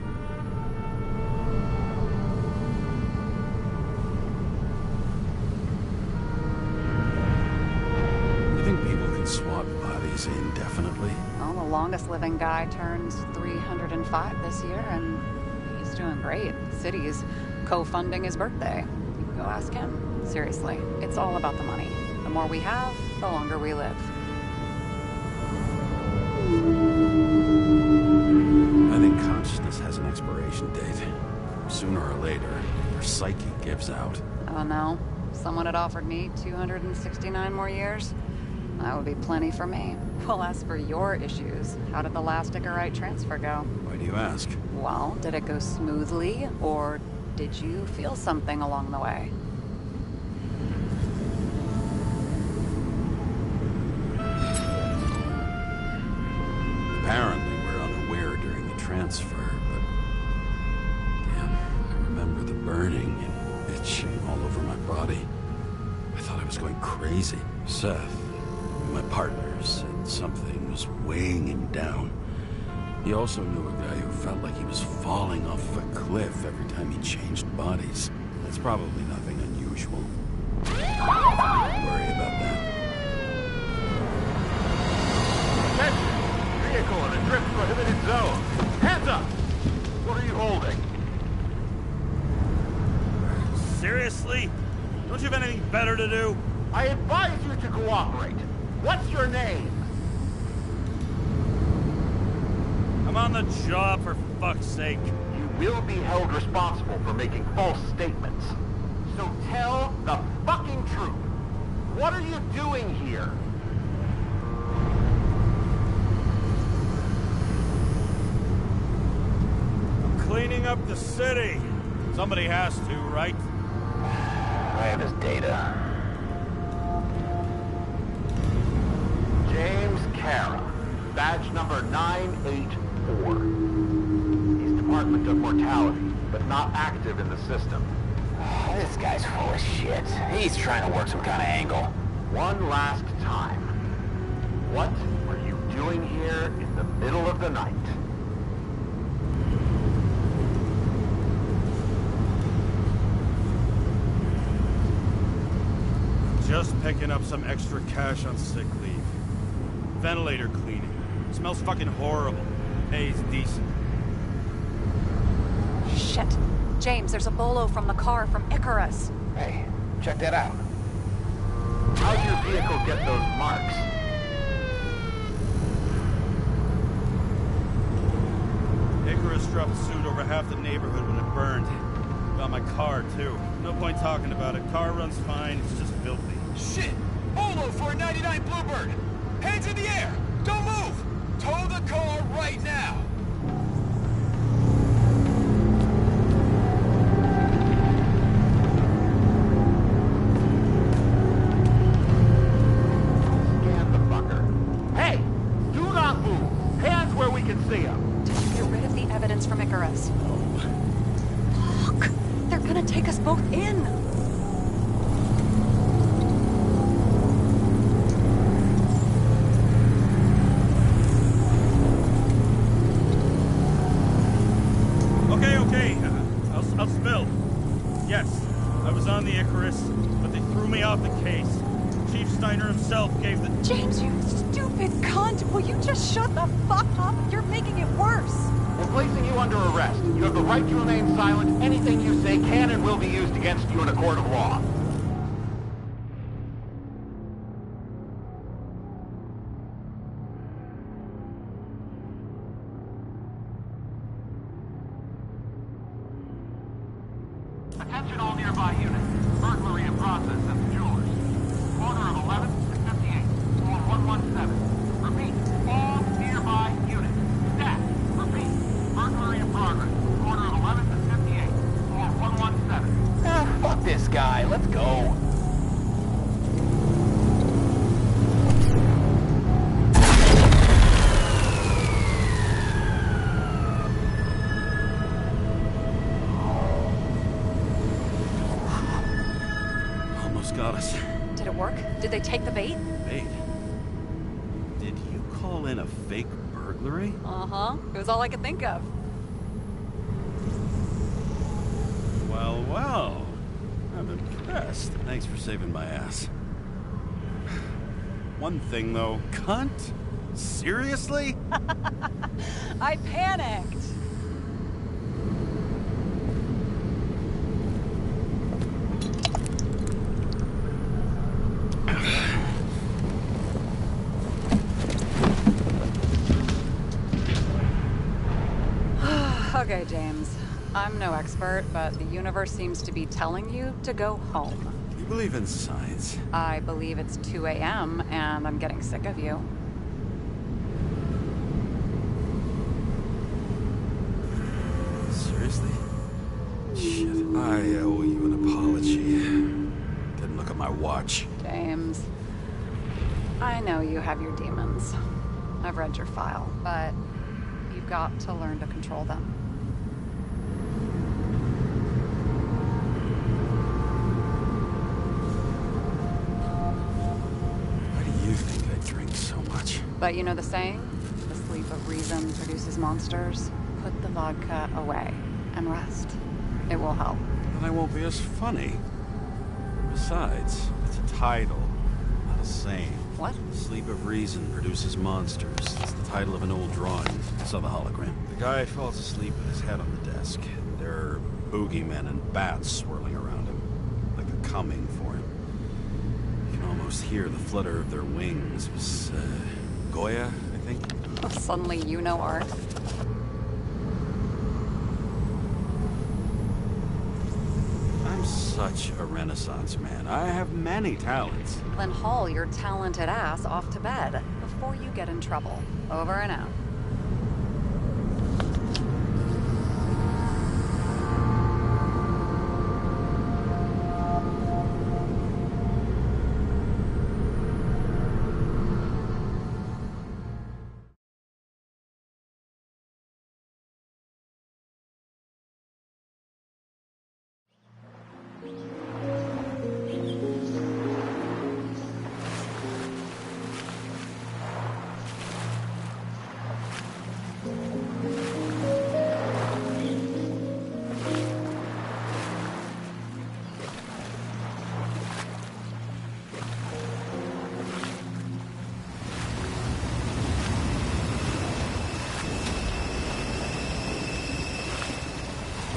You think people can swap bodies indefinitely? Well, the longest living guy turns 305 this year, and he's doing great. The city is co-funding his birthday. You can go ask him. Seriously, it's all about the money. The more we have, the longer we live. I think consciousness has an expiration date. Sooner or later, your psyche gives out. Oh no, if someone had offered me 269 more years, that would be plenty for me. Well, as for your issues, how did the last Icarite transfer go? Why do you ask? Well, did it go smoothly, or did you feel something along the way? Apparently, we're unaware during the transfer, but... Damn, I remember the burning and itching all over my body. I thought I was going crazy. Seth, my partner, said something was weighing him down. He also knew a guy who felt like he was falling off of a cliff every time he changed bodies. That's probably nothing unusual. Don't worry about that. Attention! Vehicle in a drift prohibited zone. Hands up! What are you holding? Seriously? Don't you have anything better to do? I advise you to cooperate. What's your name? I'm on the job, for fuck's sake. You will be held responsible for making false statements. So tell the fucking truth. What are you doing here? I'm cleaning up the city. Somebody has to, right? I have his data. James Kara, badge number 984. He's Department of Mortality, but not active in the system. This guy's full of shit. He's trying to work some kind of angle. One last time. What are you doing here in the middle of the night? Just picking up some extra cash on sick leave. Ventilator cleaning. Smells fucking horrible. Pays decent. Shit. James, there's a bolo from the car from Icarus. Hey, check that out. How'd your vehicle get those marks? Icarus dropped soot over half the neighborhood when it burned. Got my car, too. No point talking about it. Car runs fine, it's just filthy. Shit! Olo for a 99 Bluebird! Hands in the air! Don't move! Tow the car right now! Scan the fucker. Hey! Do not move! Hands where we can see him! Did you get rid of the evidence from Icarus? Look! They're gonna take us both in! Okay. I'll spill. Yes, I was on the Icarus, but they threw me off the case. Chief Steiner himself gave the... James, you stupid cunt! Will you just shut the fuck up? You're making it worse! We're placing you under arrest. You have the right to remain silent. Anything you say can and will be used against you in a court of law. Attention all nearby units. Burglary in process at the jewelers. Corner of 11th and 58. Floor 117. Repeat. All nearby units. Staff. Repeat. Burglary in progress. Corner of 11th and 58. Floor 117. Fuck this guy. Let's go. Got us. Did it work? Did they take the bait? Bait? Did you call in a fake burglary? Uh-huh. It was all I could think of. Well. I'm impressed. Thanks for saving my ass. One thing, though. Cunt? Seriously? I panicked. Okay, James. I'm no expert, but the universe seems to be telling you to go home. You believe in science? I believe it's 2 a.m. and I'm getting sick of you. Seriously? Shit, I owe you an apology. Didn't look at my watch. James, I know you have your demons. I've read your file, but you've got to learn to control them. Why do you think I drink so much? But you know the saying? The sleep of reason produces monsters. Put the vodka away and rest. It will help. Then I won't be as funny. Besides, it's a title, not a saying. What? Sleep of Reason Produces Monsters. It's the title of an old drawing. I saw the hologram. The guy falls asleep with his head on the desk. There are boogeymen and bats swirling around him, like they're coming for him. You can almost hear the flutter of their wings. It was, Goya, I think? Suddenly you know art. I'm such a Renaissance man. I have many talents. Then haul your talented ass off to bed before you get in trouble. Over and out.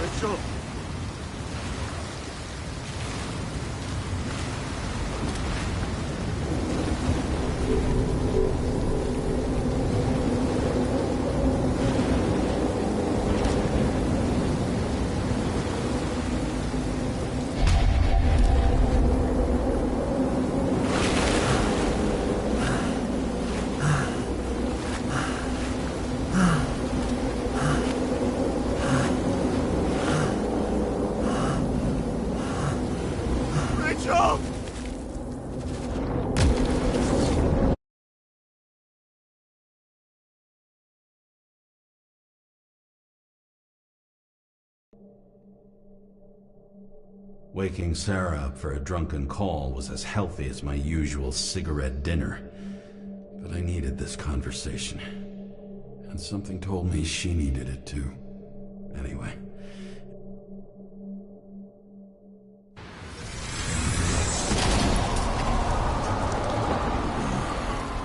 Rachel! Jump! Waking Sarah up for a drunken call was as healthy as my usual cigarette dinner. But I needed this conversation. And something told me she needed it too. Anyway.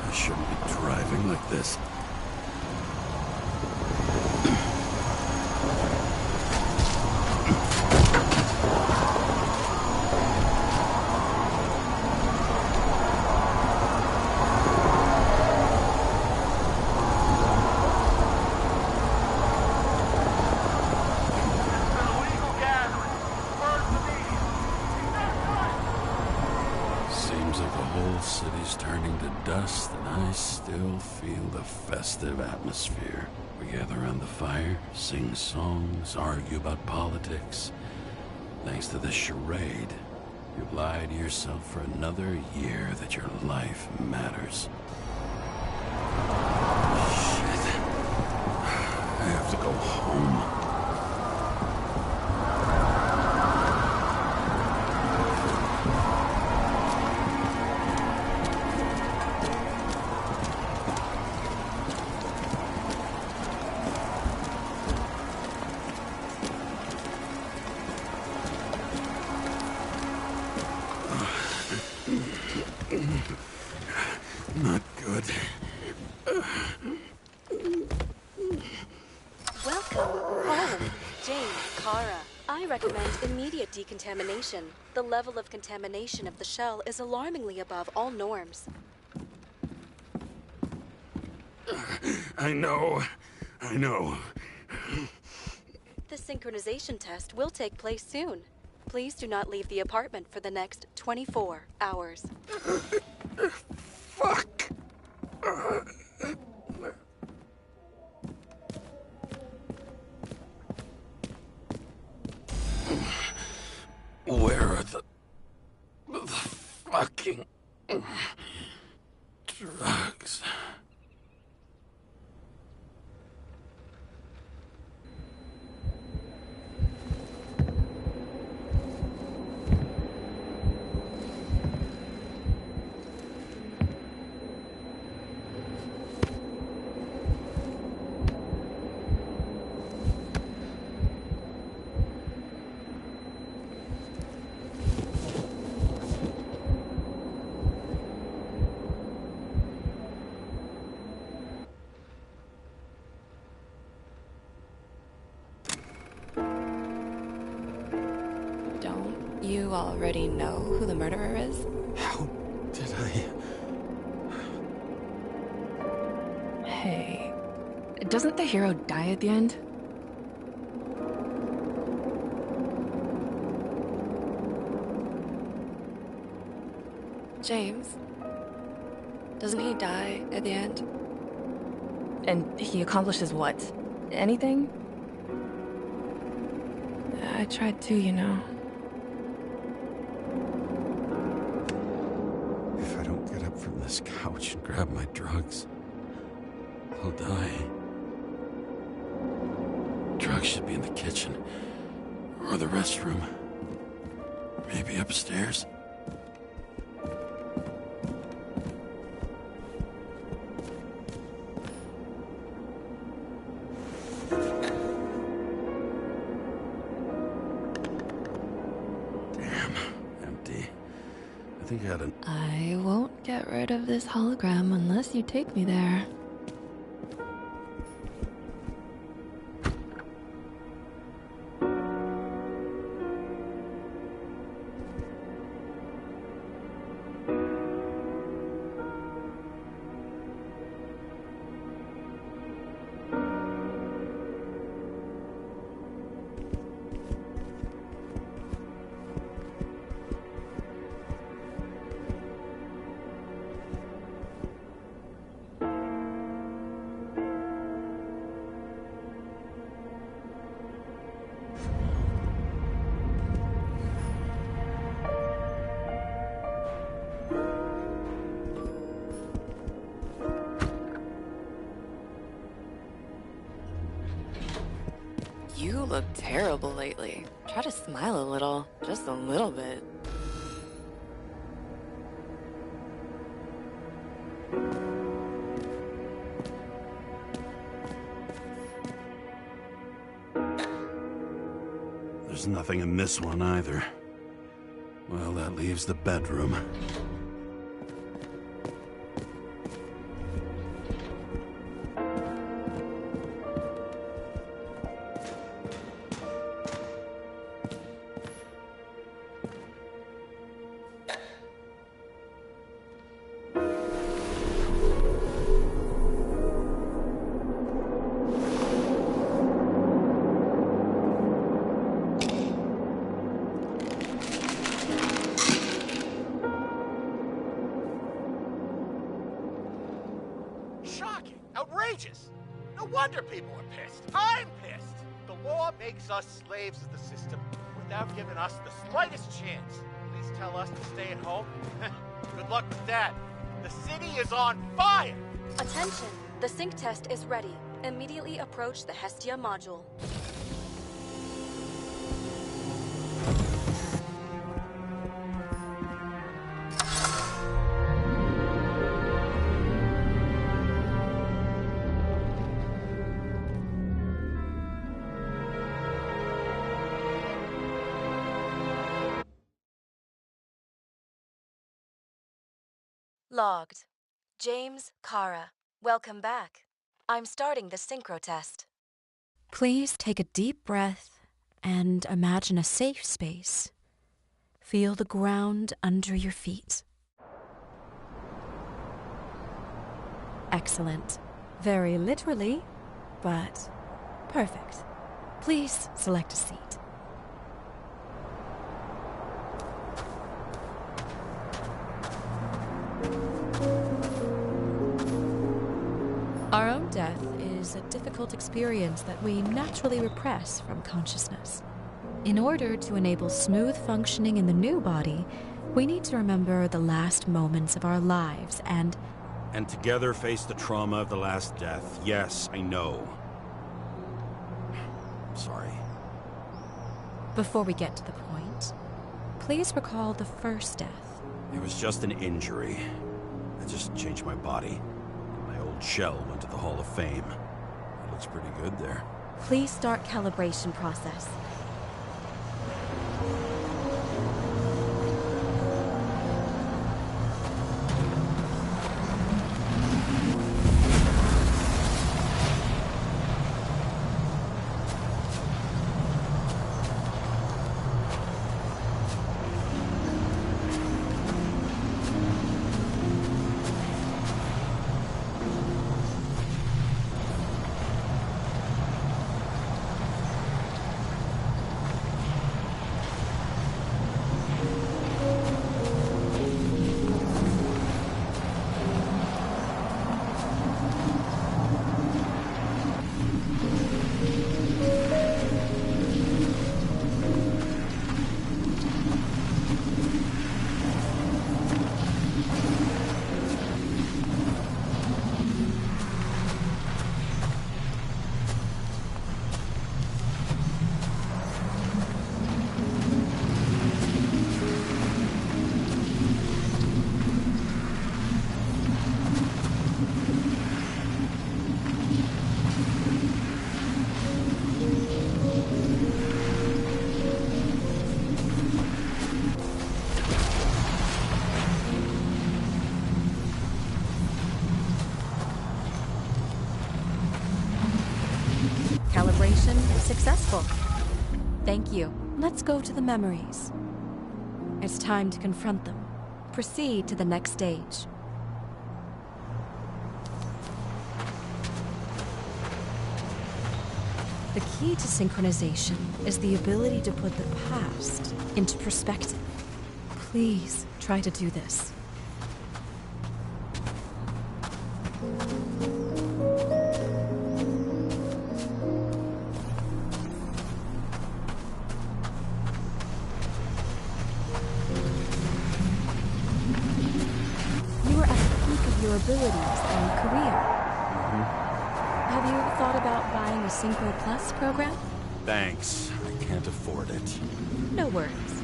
I shouldn't be driving like this. City's turning to dust, and I still feel the festive atmosphere. We gather around the fire, sing songs, argue about politics. Thanks to this charade, you've lied to yourself for another year that your life matters. Shit. I have to go home. Not good. Welcome home, Jane, Kara. I recommend immediate decontamination. The level of contamination of the shell is alarmingly above all norms. I know. The synchronization test will take place soon. Please do not leave the apartment for the next 24 hours. Fuck! Where are the fucking drugs? You already know who the murderer is? How did I... Hey, doesn't the hero die at the end? James, doesn't he die at the end? And he accomplishes what? Anything? I tried to, you know. If I don't get up from this couch and grab my drugs, I'll die. Drugs should be in the kitchen. Or the restroom. Maybe upstairs. I won't get rid of this hologram unless you take me there. look terrible lately. Try to smile a little, just a little bit. There's nothing in this one either. Well, that leaves the bedroom. Shocking! Outrageous! No wonder people are pissed. I'm pissed! The law makes us slaves of the system without giving us the slightest chance. Please tell us to stay at home. Good luck with that. The city is on fire! Attention! The sync test is ready. Immediately approach the Hestia module. Logged. James, Kara, welcome back. I'm starting the synchro test. Please take a deep breath and imagine a safe space. Feel the ground under your feet. Excellent. Very literally, but perfect. Please select a seat. Our own death is a difficult experience that we naturally repress from consciousness. In order to enable smooth functioning in the new body, we need to remember the last moments of our lives and together face the trauma of the last death. Yes, I know. I'm sorry. Before we get to the point, please recall the first death. It was just an injury. I just changed my body. My old shell went to the Hall of Fame. It looks pretty good there. Please start calibration process. Calibration successful. Thank you. Let's go to the memories. It's time to confront them. Proceed to the next stage. The key to synchronization is the ability to put the past into perspective. Please try to do this. Your abilities and career. Have you thought about buying a Synchro Plus program? Thanks. I can't afford it. No worries.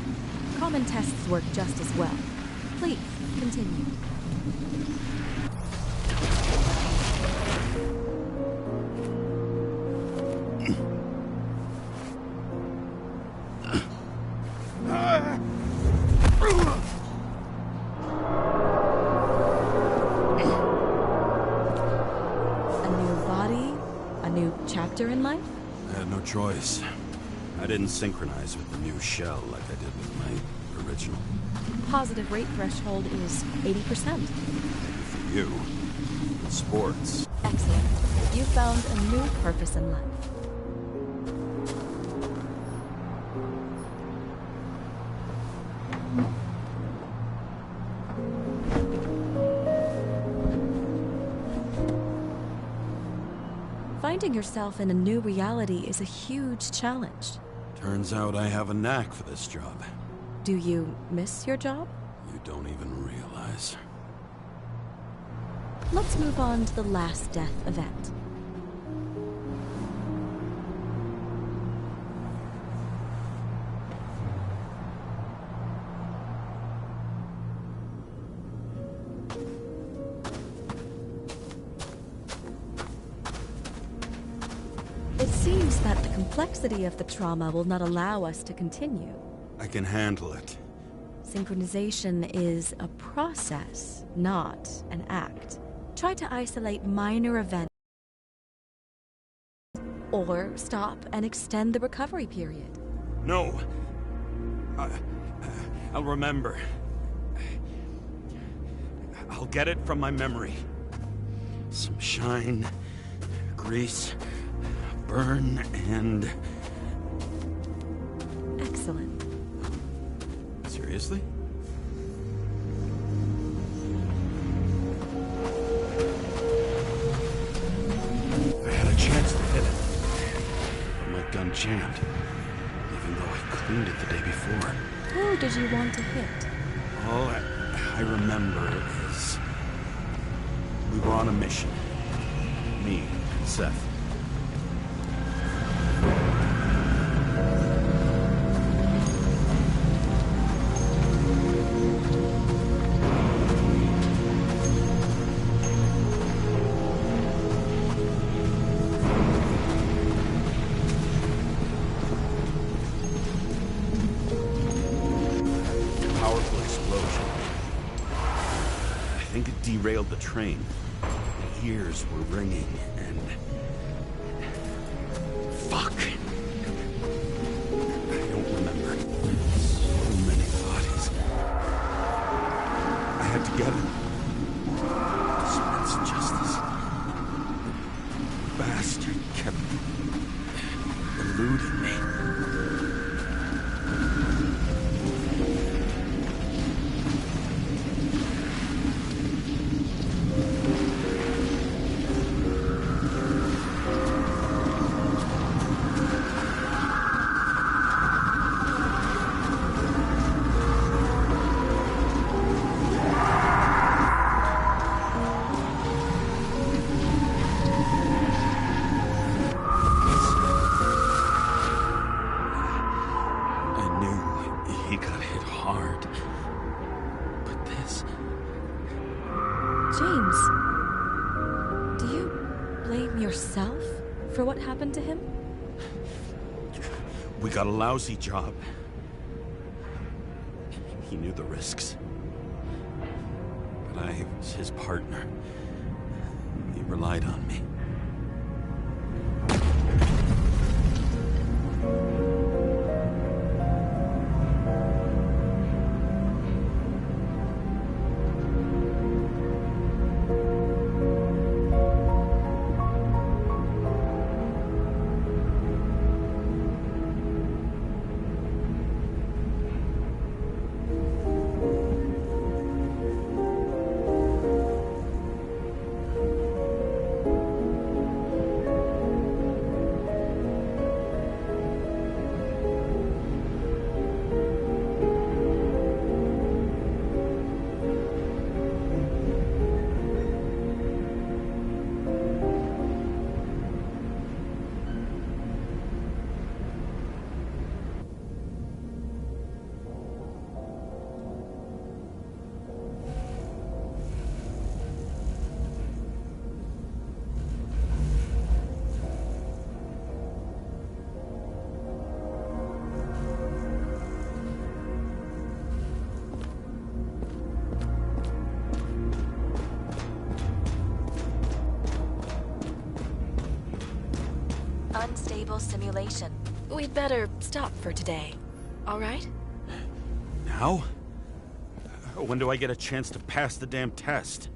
Common tests work just as well. Please, continue. A new body? A new chapter in life? I had no choice. I didn't synchronize with the new shell like I did with my original. Positive rate threshold is 80%. For you, in sports. Excellent. You found a new purpose in life. Finding yourself in a new reality is a huge challenge. Turns out I have a knack for this job. Do you miss your job? You don't even realize. Let's move on to the last death event. It seems that the complexity of the trauma will not allow us to continue. I can handle it. Synchronization is a process, not an act. Try to isolate minor events or stop and extend the recovery period. No. I'll remember. I'll get it from my memory. Some shine, grease, burn, and... Excellent. Seriously? I had a chance to hit it, but my gun jammed, even though I cleaned it the day before. Who did you want to hit? All I remember is we were on a mission. Me and Seth. Powerful explosion. I think it derailed the train. My ears were ringing, and... Fuck. I don't remember. So many bodies. I had to get it. Dispense justice. The bastard kept eluding me. He got hit hard. But this... James, do you blame yourself for what happened to him? We got a lousy job. He knew the risks. But I was his partner. He relied on me. simulation. We'd better stop for today, all right? Now? When do I get a chance to pass the damn test?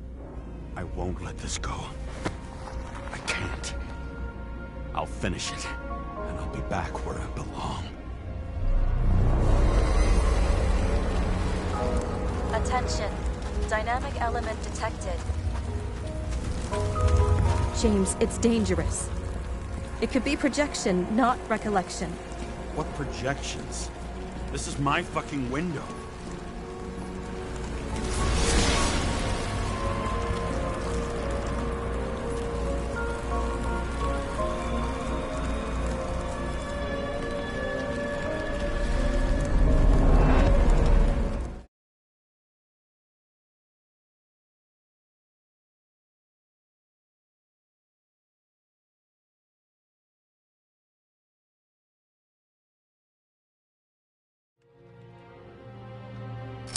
I won't let this go. I can't. I'll finish it, and I'll be back where I belong. Attention. Dynamic element detected. James, it's dangerous. It could be projection, not recollection. What projections? This is my fucking window.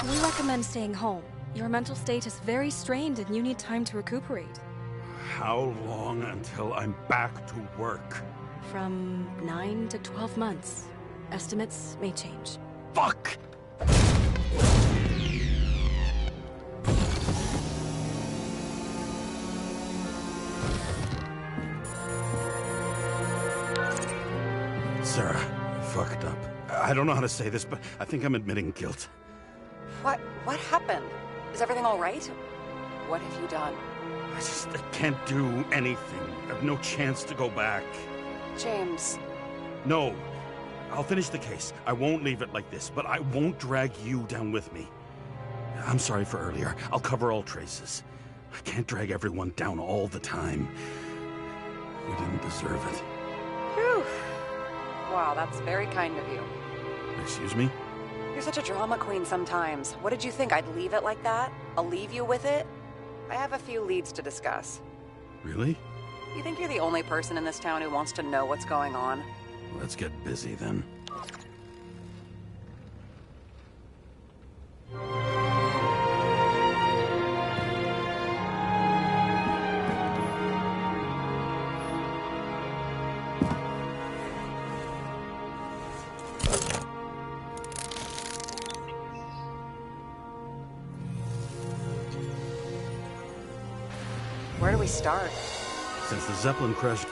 We recommend staying home. Your mental state is very strained and you need time to recuperate. How long until I'm back to work? From 9 to 12 months. Estimates may change. Fuck! Sarah, I fucked up. I don't know how to say this, but I think I'm admitting guilt. What happened? Is everything all right? What have you done? I can't do anything. I have no chance to go back. James. No. I'll finish the case. I won't leave it like this, but I won't drag you down with me. I'm sorry for earlier. I'll cover all traces. I can't drag everyone down all the time. You didn't deserve it. Whew. Wow, that's very kind of you. Excuse me? You're such a drama queen sometimes. What did you think, I'd leave it like that? I'll leave you with it? I have a few leads to discuss. Really? You think you're the only person in this town who wants to know what's going on? Let's get busy then. Where do we start? Since the Zeppelin crashed